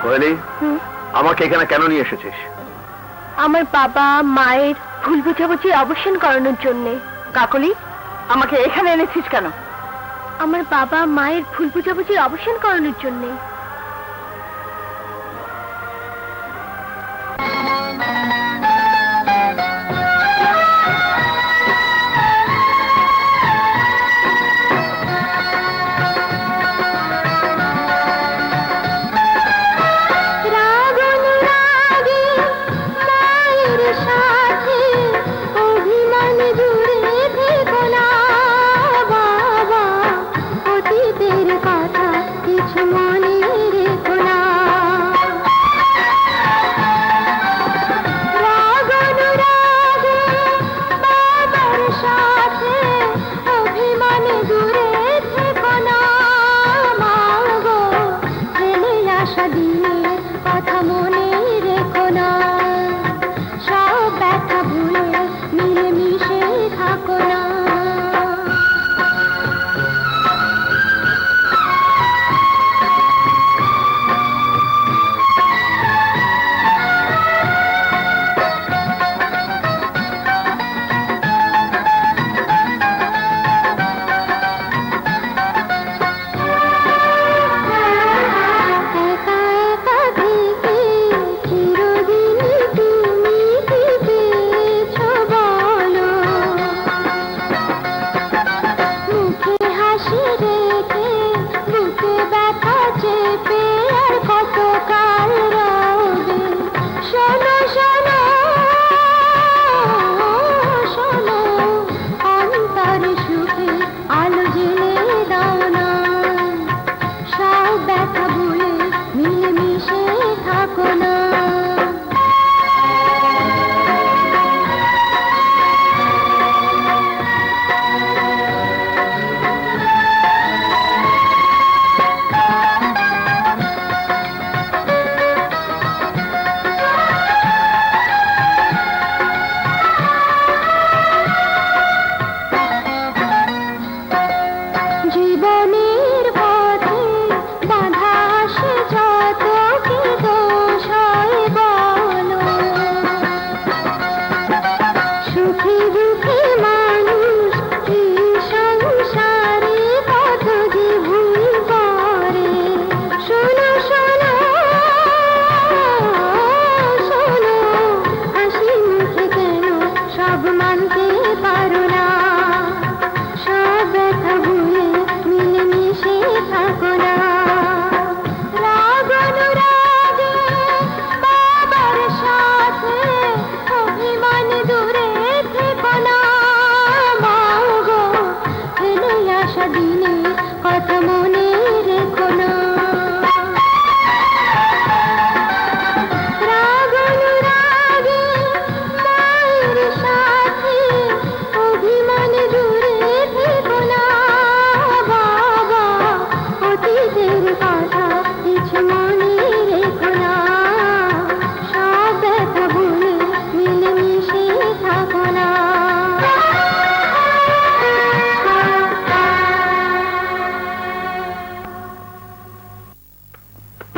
কোহেলি, আমাকে এখানে কেন নিয়ে এসেছিস? আমার বাবা মায়ের ভুল বোঝাবুঝি অবসান করানোর জন্য। কাকলি, আমাকে এখানে এনেছিস কেন? আমার বাবা মায়ের ভুল বোঝাবুঝির অবসান করানোর জন্য।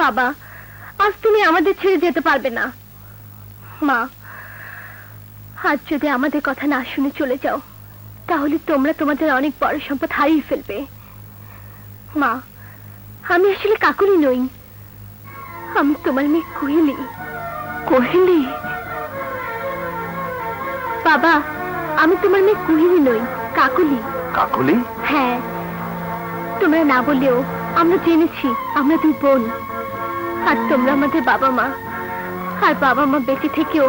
বাবা, আজ তুমি আমাদের ছেড়ে যেতে পারবে না। মা, আজ যদি আমাদের কথা না শুনে চলে যাও তাহলে তোমরা তোমাদের অনেক বড় সম্পদ হারিয়ে ফেলবে। মা, আমি আসলে কাকুলি নই, আমি তোমার মেয়ে কোহেলি। কোহেলি? বাবা, আমি তোমার মেয়ে কোহেলি নই, কাকুলি। কাকুলি? হ্যাঁ, তোমরা না বললেও আমরা জেনেছি আমরা দুই বোন। আর তোমরা আমাদের বাবা মা। আর বাবা মা বেঁচে থেকেও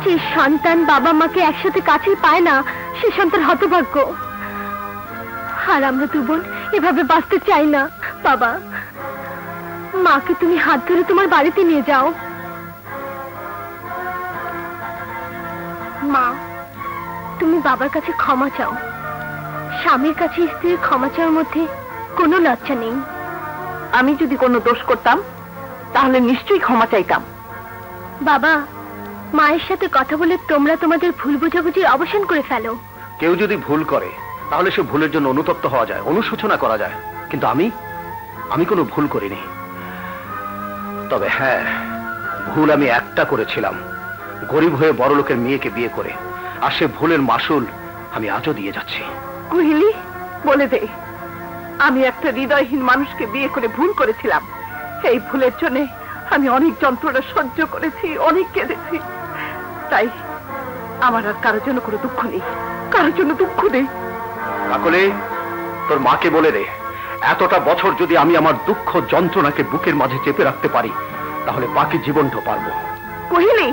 যে সন্তান বাবা মাকে একসাথে কাছে পায় না সে সন্তান হতভাগ্য। আর আমরা দু বোন এভাবে বাঁচতে চাই না। বাবা, মাকে তুমি হাত ধরে তোমার বাড়িতে নিয়ে যাও। মা, তুমি বাবার কাছে ক্ষমা চাও। স্বামীর কাছে স্ত্রীর ক্ষমা চাওয়ার মধ্যে কোনো লজ্জা নেই। আমি যদি কোনো দোষ করতাম তাহলে নিশ্চয়ই ক্ষমা চাইতাম। বাবা, মায়ের সাথে কথা বলে তোমরা তোমাদের ভুল বোঝাবুঝির অবসান করে ফেলো। কেউ যদি ভুল করে তাহলে সে ভুলের জন্য অনুতপ্ত হওয়া যায়, অনুশোচনা করা যায়। কিন্তু আমি কোনো ভুল করিনি। তবে হ্যাঁ, ভুল আমি একটা করেছিলাম, গরিব হয়ে বড় লোকের মেয়েকে বিয়ে করে। আর সে ভুলের মাসুল আমি আজও দিয়ে যাচ্ছি। কোহেলি, বলে দে আমি একটা হৃদয়হীন মানুষকে বিয়ে করে ভুল করেছিলাম। এই ভুলের জন্য আমি অনেক যন্ত্রণা সহ্য করেছি, অনেক কেঁদেছি। তাই আমার আর কারোর জন্য কোনো দুঃখ নেই, কারোর জন্য দুঃখ নেই। কাকলি, তোর মাকে বলে দে, এতটা বছর যদি আমি আমার দুঃখ যন্ত্রণাকে বুকের মাঝে চেপে রাখতে পারি, তাহলে বাকি জীবনটা পারবো। কহিলি,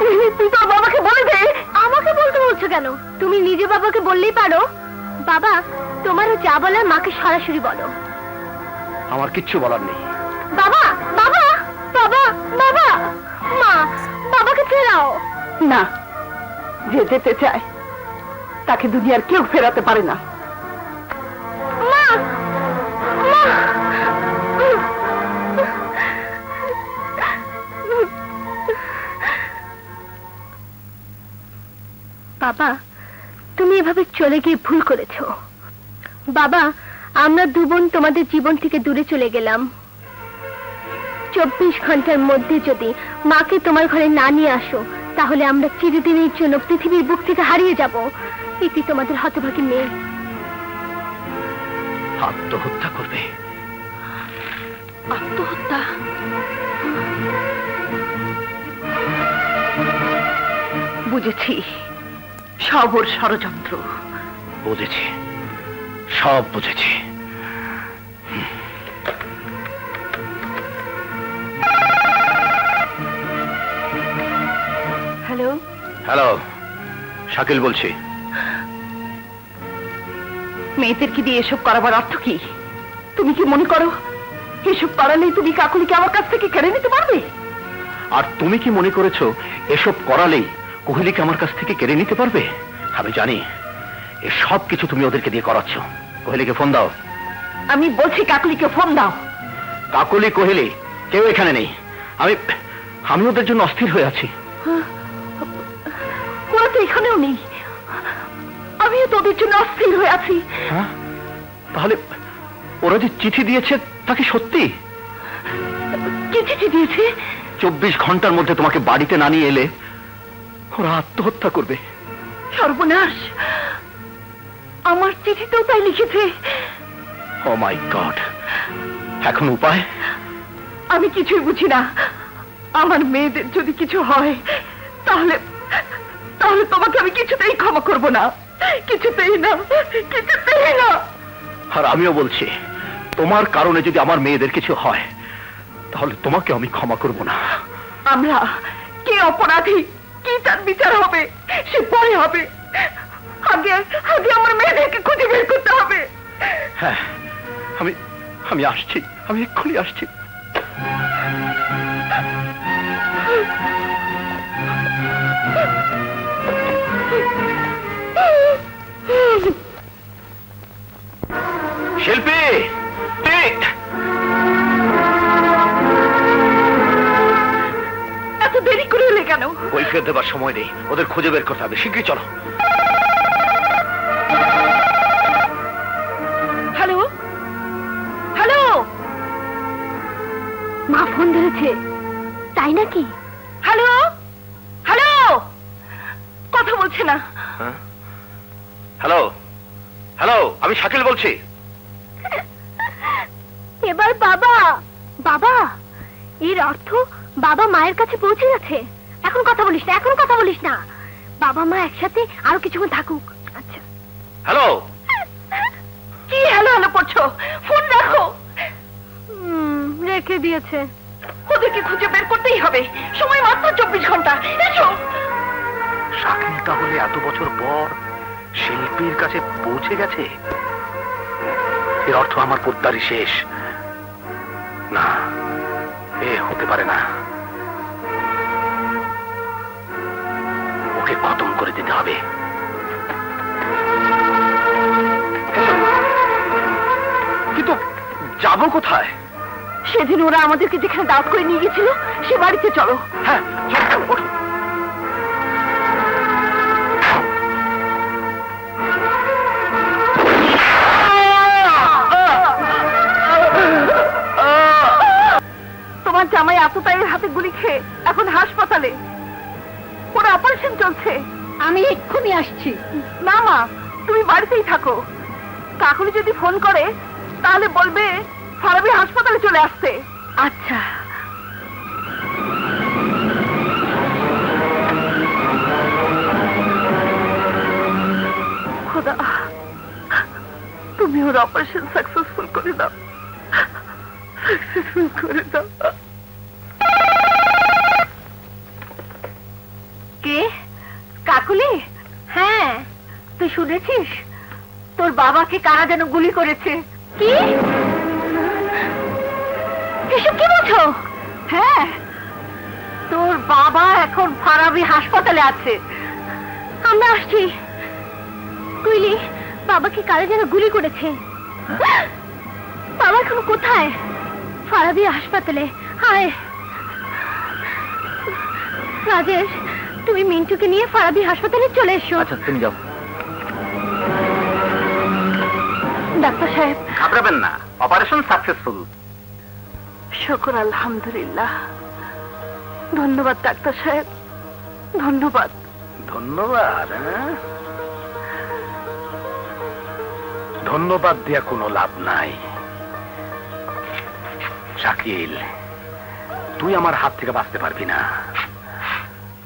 কহিলি, তুই তোর বাবাকে বলে দে। আমাকে বলতে বলছো কেন? তুমি নিজে বাবাকে বললেই পারো। বাবা, তোমারও যা বলার মাকে সরাসরি বলো। আমার কিচ্ছু বলার নেই। বাবা, বাবা, বাবা, বাবা, মা, বাবাকে ফেরাও। না, যে যেতে চায় তাকে দুনিয়ার কেউ ফেরাতে পারে না। মা, মা। বাবা, তুমি এভাবে চলে গিয়ে ভুল করেছো। বাবা, আমরা দু বোন তোমাদের জীবন থেকে দূরে চলে গেলাম। 24 ঘন্টার মধ্যে যদি মাকে তোমার ঘরে না নিয়ে আসো, তাহলে আমরা চিরদিনের জন্য পৃথিবীর বুক থেকে হারিয়ে যাব। এটি তোমাদের হতভাগী মেয়ে। আত্মহত্যা করবে? আত্মহত্যা? বুঝেছি, সব ওর ষড়যন্ত্র। বুঝেছি, সব বুঝেছি। হ্যালো, হ্যালো, শাকিল বলছি। মেয়েদেরকে দিয়ে এসব করাবার অর্থ কি? তুমি কি মনে করো এসব করালেই তুমি কাকুলিকে আমার কাছ থেকে কেড়ে নিতে পারবে? আর তুমি কি মনে করেছো এসব করালেই কোহলিকে আমার কাছ থেকে কেড়ে নিতে পারবে? আমি জানি এ সব কিছু তুমি ওদেরকে দিয়ে করাচ্ছ। কোহলিকে ফোন দাও। আমি বলছি কাকুলিকে ফোন দাও। কাকুলি, কোহলি কেউ এখানে নেই। আমি আমি ওদের জন্য অস্থির হয়ে আছি। ওরা তো এখানেও নেই। আমিও তোদের জন্য অস্থির হয়ে আছি। হ্যাঁ? তাহলে ওরা যে চিঠি দিয়েছে তা কি সত্যি? কি চিঠি দিয়েছে? 24 ঘন্টার মধ্যে তোমাকে বাড়িতে না নিয়ে এলে ওরা আত্মহত্যা করবে। সর্বনাশ, আমার চিঠিতেও তাই লিখেছে। ও মাই গড, এখন উপায়? আমি কিছুই বুঝি না। আমার মেয়েদের যদি কিছু হয় তাহলে তাহলে তোমাকে আমি কিছুতেই ক্ষমা করব না, কিছুতেই না, কিছুতেই না। আর আমিও বলছি, তোমার কারণে যদি আমার মেয়েদের কিছু হয় তাহলে তোমাকে আমি ক্ষমা করব না। আমরা কে অপরাধী, কি তার বিচার হবে সে পরে হবে। আগে আগে আমার মেয়েদেরকে খুঁজে বের করতে হবে। হ্যাঁ, আমি আমি আসছি, আমি এক্ষুনি আসছি। শিল্পী, এত দেরি করে এলে কেন? কৈফিয়ত দেবার সময় নেই, ওদের খুঁজে বের করতে হবে। শীঘ্রই চলো। হ্যালো, হ্যালো, মা ফোন ধরেছে। তাই নাকি? হ্যালো, হ্যালো, কথা বলছে না। হ্যালো, হ্যালো, আমি শাকিল বলছি। এবার বাবা, বাবা, এর অর্থ বাবা মায়ের কাছে পৌঁছে গেছে। এখন কথা বলিস না, এখন কথা বলিস না। বাবা মা একসাথে আরো কিছুক্ষণ থাকুক। আচ্ছা। হ্যালো, কি হ্যালো হ্যালো করছো? ফোন রাখো। রেখে দিয়েছে। ওদেরকে খুঁজে বের করতেই হবে, সময় মাত্র 24 ঘন্টা। এসো। শাকিল তাহলে এত বছর পর শিল্পীর কাছে পৌঁছে গেছে। এর অর্থ আমার পোদ্দারি শেষ। না, এ হতে পারে না। ওকে খতম করে দিতে হবে। কিন্তু যাবো কোথায়? সেদিন ওরা আমাদেরকে যেখানে দাওয়াত করে নিয়ে গেছিল সে বাড়িতে চলো। হ্যাঁ, চলো, ওঠো। তোমার জামাই আততায়ীর হাতে গুলি খেয়ে এখন হাসপাতালে, ওরা অপারেশন চলছে। আমি এক্ষুনি আসছি। না মা, তুমি বাড়িতেই থাকো। কাকুলি যদি ফোন করে তাহলে বলবে ফারাবি হাসপাতালে চলে আসতে। আচ্ছা। খোদা, তুমি ওর অপারেশন সাকসেসফুল করে দাও, সাকসেসফুল করে দাও। কে? কাকুলি? হ্যাঁ, তুই শুনেছিস তোর বাবাকে কারা যেন গুলি করেছে? কি? এসব কি বলছো? হ্যাঁ, তোর বাবা এখন ফারাবি হাসপাতালে আছে। আমরা আসছি। কুইলি, বাবাকে কারা যেন গুলি করেছে। বাবা এখন কোথায়? ফারাবি হাসপাতালে। হায় রাজেশ, তুমি মিন্টুকে নিয়ে ফারাবি হাসপাতালে চলে এসো। আচ্ছা, তুমি যাও। ডাক্তার সাহেব, ঘাবড়াবেন না, অপারেশন সাকসেসফুল। শুকর আলহামদুলিল্লাহ। ধন্যবাদ ডাক্তার সাহেব, ধন্যবাদ। ধন্যবাদ? ধন্যবাদ দিয়া কোনো লাভ নাই। শাকিল, তুই আমার হাত থেকে বাঁচতে পারবি না।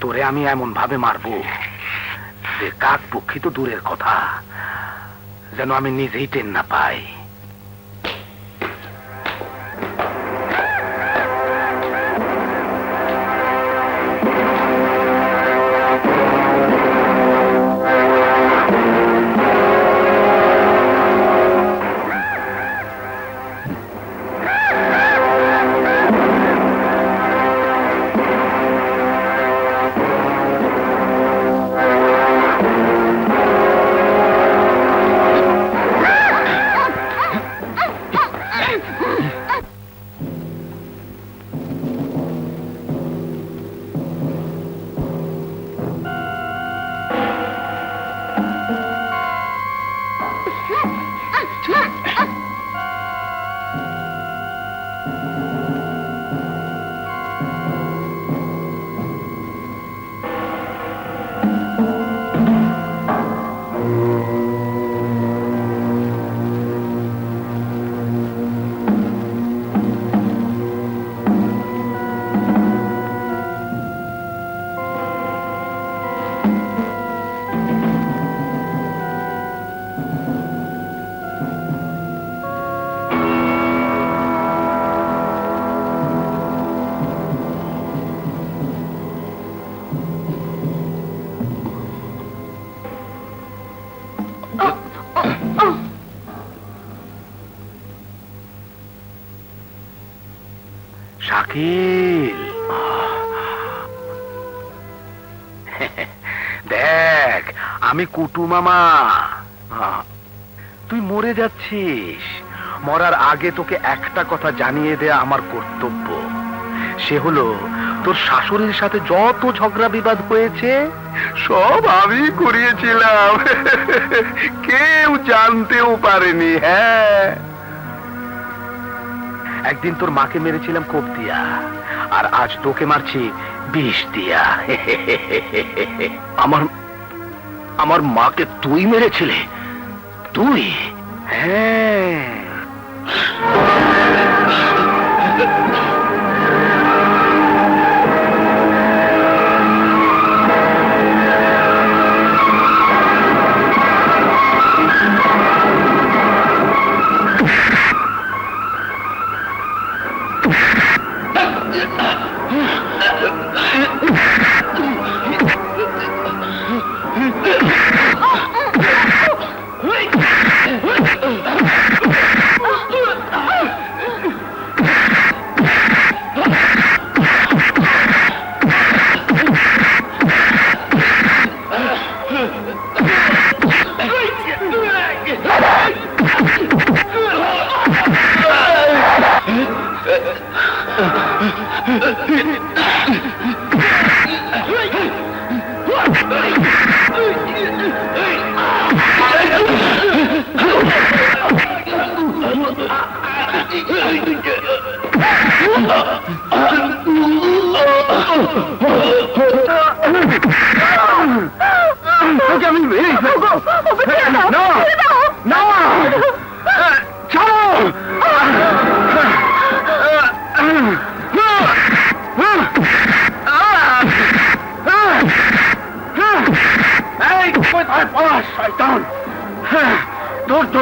তোরে আমি এমন ভাবে মারবো যে কাক পক্ষী তো দূরের কথা, যেন আমি নিজেই টেন না পাই। শাকিল, দেখ আমি কুটু মামা। তুই মরে যাচ্ছিস, মরার আগে তোকে একটা কথা জানিয়ে দেয়া আমার কর্তব্য। সে হলো, তোর শাশুড়ির সাথে যত ঝগড়া বিবাদ হয়েছে সব আমি করিয়েছিলাম। কেউ জানতেও পারেনি। হ্যাঁ, একদিন তোর মাকে মেরেছিলাম কোপ দিয়া, আর আজ তোকে মারছি বিষ দিয়া। আমার মাকে তুই মেরেছিলে? তুই? হ্যাঁ। No!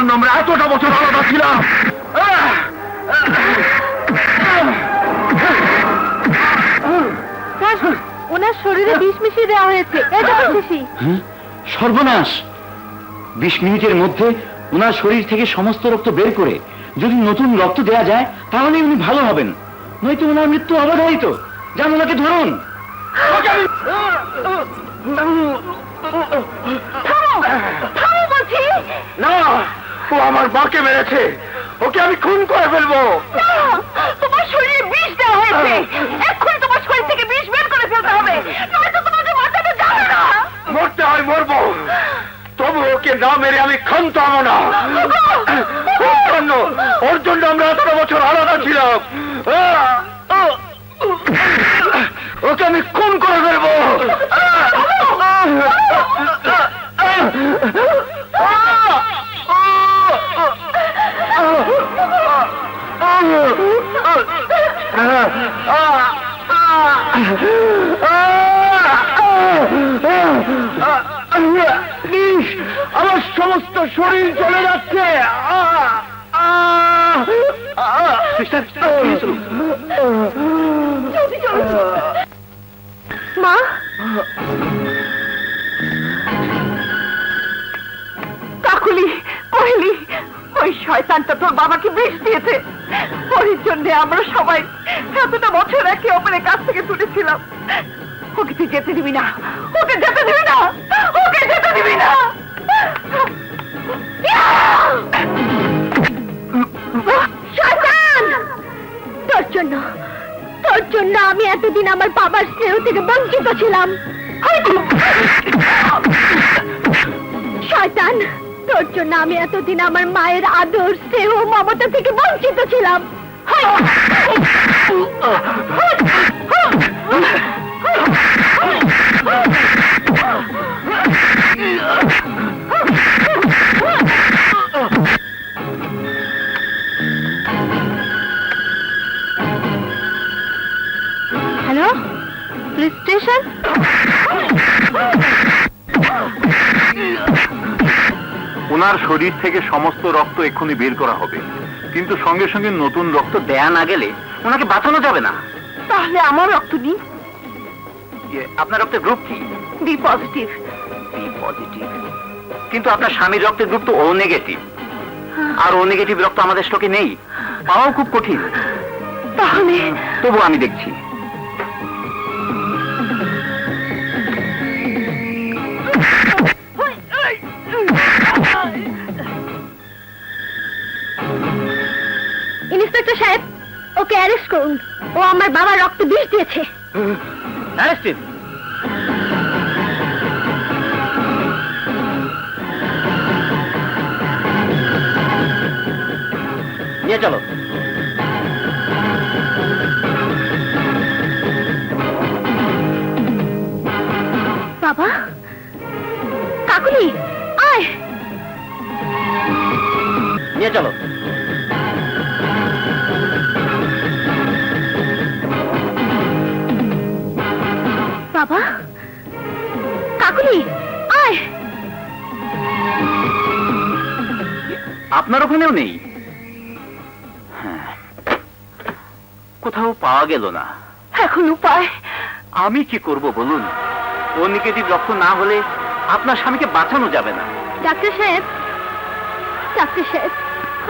জন্য আমরা এতটা বছর আলাদা ছিলাম। ওনার শরীরে বিষ মিশিয়ে দেওয়া হয়েছে, এটা শিশি। সর্বনাশ! 20 মিনিটের মধ্যে ওনার শরীর থেকে সমস্ত রক্ত বের করে যদি নতুন রক্ত দেয়া যায় তাহলে উনি ভালো হবেন, নয়তো ওনার মৃত্যু অবধারিত। যান, ওনাকে ধরুন। থামো বলছি। না, ও আমার মাকে মেরেছে, ওকে আমি খুন করে ফেলবো। তোমার শরীরে বিষ দেওয়া হয়েছে, এক্ষুনি তোমার শরীর থেকে বিষ বের করে ফেলতে হবে, নয়তো তোমাকে বাঁচাতে যাবে না। মরতে হয় মরবো, তবু ওকে না মেরে আমি ক্ষান্ত হবো না। ওর জন্য আমরা 18 বছর আলাদা ছিলাম। ওকে আমি খুন করে ফেলবো। আমার সমস্ত শরীর চলে যাচ্ছে। মা, কাকুলি, কহিলি ওই শয়তানটা তোর বাবাকে বিষ দিয়েছে। ওর জন্য আমরা সবাই এতটা বছর একে অপরের কাছ থেকে তুলেছিলাম। ওকে তুই যেতে দিবি না, ওকে যেতে দিবি না, ওকে যেতে দিবি না। শয়তান! তোর জন্য আমি এতদিন আমার বাবার স্নেহ থেকে বঞ্চিত ছিলাম। শয়তান! তোর জন্য আমি এতদিন আমার মায়ের আদর, স্নেহ, মমতা থেকে বঞ্চিত ছিলাম। Hello, police station? ওনার শরীর থেকে সমস্ত রক্ত এক্ষুনি বের করা হবে, কিন্তু সঙ্গে সঙ্গে নতুন রক্ত দেয়া না গেলে ওনাকে বাঁচানো যাবে না। তাহলে আমার রক্ত নিন। আপনার রক্তের গ্রুপ কি? B positive. B positive. কিন্তু আপনার স্বামীর রক্তের গ্রুপ তো ও নেগেটিভ, আর ও নেগেটিভ রক্ত আমাদের স্টকে নেই, পাওয়াও খুব কঠিন। তাহলে তবু আমি দেখছি। ইন্সপেক্টর সাহেব, ওকে অ্যারেস্ট করুন। ও আমার বাবার রক্ত বিষ দিয়েছে। অ্যারেস্টেড। নিয়ে চলো। বাবা, কাকুলি, আয়। নিয়ে চলো। বাবা, কাকুলি, আয়। আপনার ওখানেও নেই? হ্যাঁ, কোথাও পাওয়া গেল না। এখন উপায়? আমি কি করব বলুন? ও নেগেটিভ রক্ত না হলে আপনার স্বামীকে বাঁচানো যাবে না। ডাক্তার সাহেব,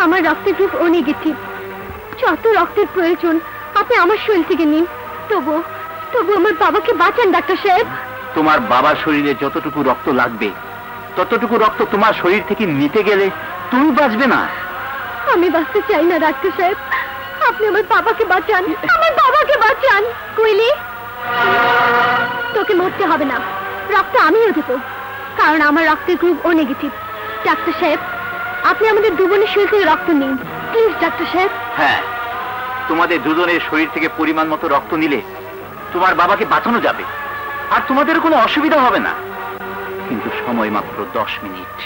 আমার রক্তের গ্রুপ ও নেগেটিভ। যত রক্তের প্রয়োজন আপনি আমার শরীর থেকে নিন। তবু আমার বাবাকে বাঁচান ডাক্তার সাহেব। তোমার বাবার শরীরে যতটুকু রক্ত লাগবে ততটুকু রক্ত তোমার শরীর থেকে নিতে গেলে তুমি বাঁচবে না। আমি বাঁচতে চাই না ডাক্তার সাহেব, আপনি আমার বাবাকে বাঁচান, আমার বাবাকে বাঁচান। কুইলি, তোকে মরতে হবে না, রক্ত আমিও দেব, কারণ আমার রক্তের গ্রুপ ও নেগেটিভ। ডাক্তার সাহেব, আপনি আমাদের দুজনের শরীর থেকে রক্ত নিন প্লিজ ডাক্তার সাহেব। হ্যাঁ, তোমাদের দুজনের শরীর থেকে পরিমাণ মতো রক্ত নিলে তোমার বাবাকে বাঁচানো যাবে, আর তোমাদের কোনো অসুবিধা হবে না। কিন্তু সময় মাত্র 10 মিনিট।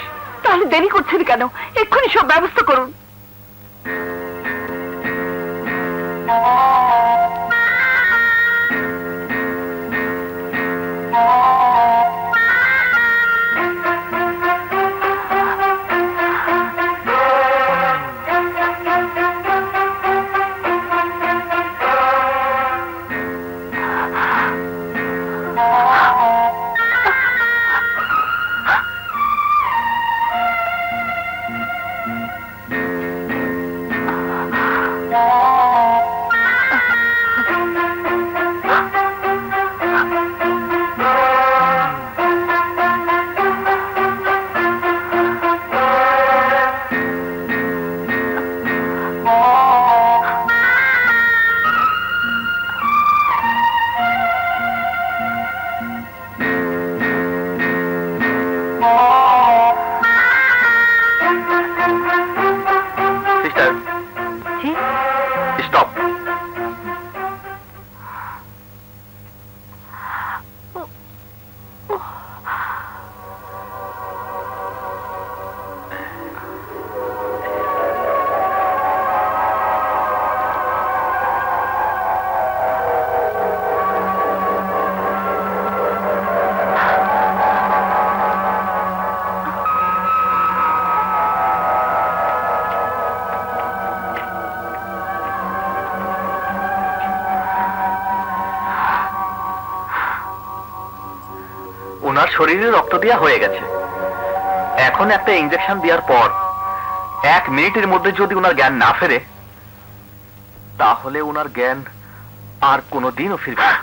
তাহলে দেরি করছেন কেন? এক্ষুনি সব ব্যবস্থা করুন। ওনার শরীরে রক্ত দেওয়া হয়ে গেছে। এখন একটা ইনজেকশন দেওয়ার পর 1 মিনিটের মধ্যে যদি ওনার জ্ঞান না ফেরে, তাহলে ওনার জ্ঞান আর কোনোদিনও ফিরবে না।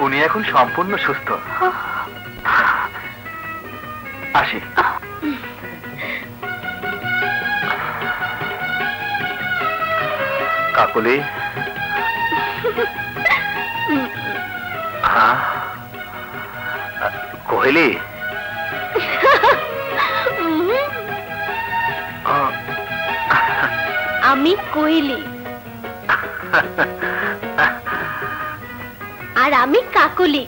উনি এখন সম্পূর্ণ সুস্থ। আসি। কাকলি, কোহেলি, আমি কোয়েলি আর আমি কাকলি।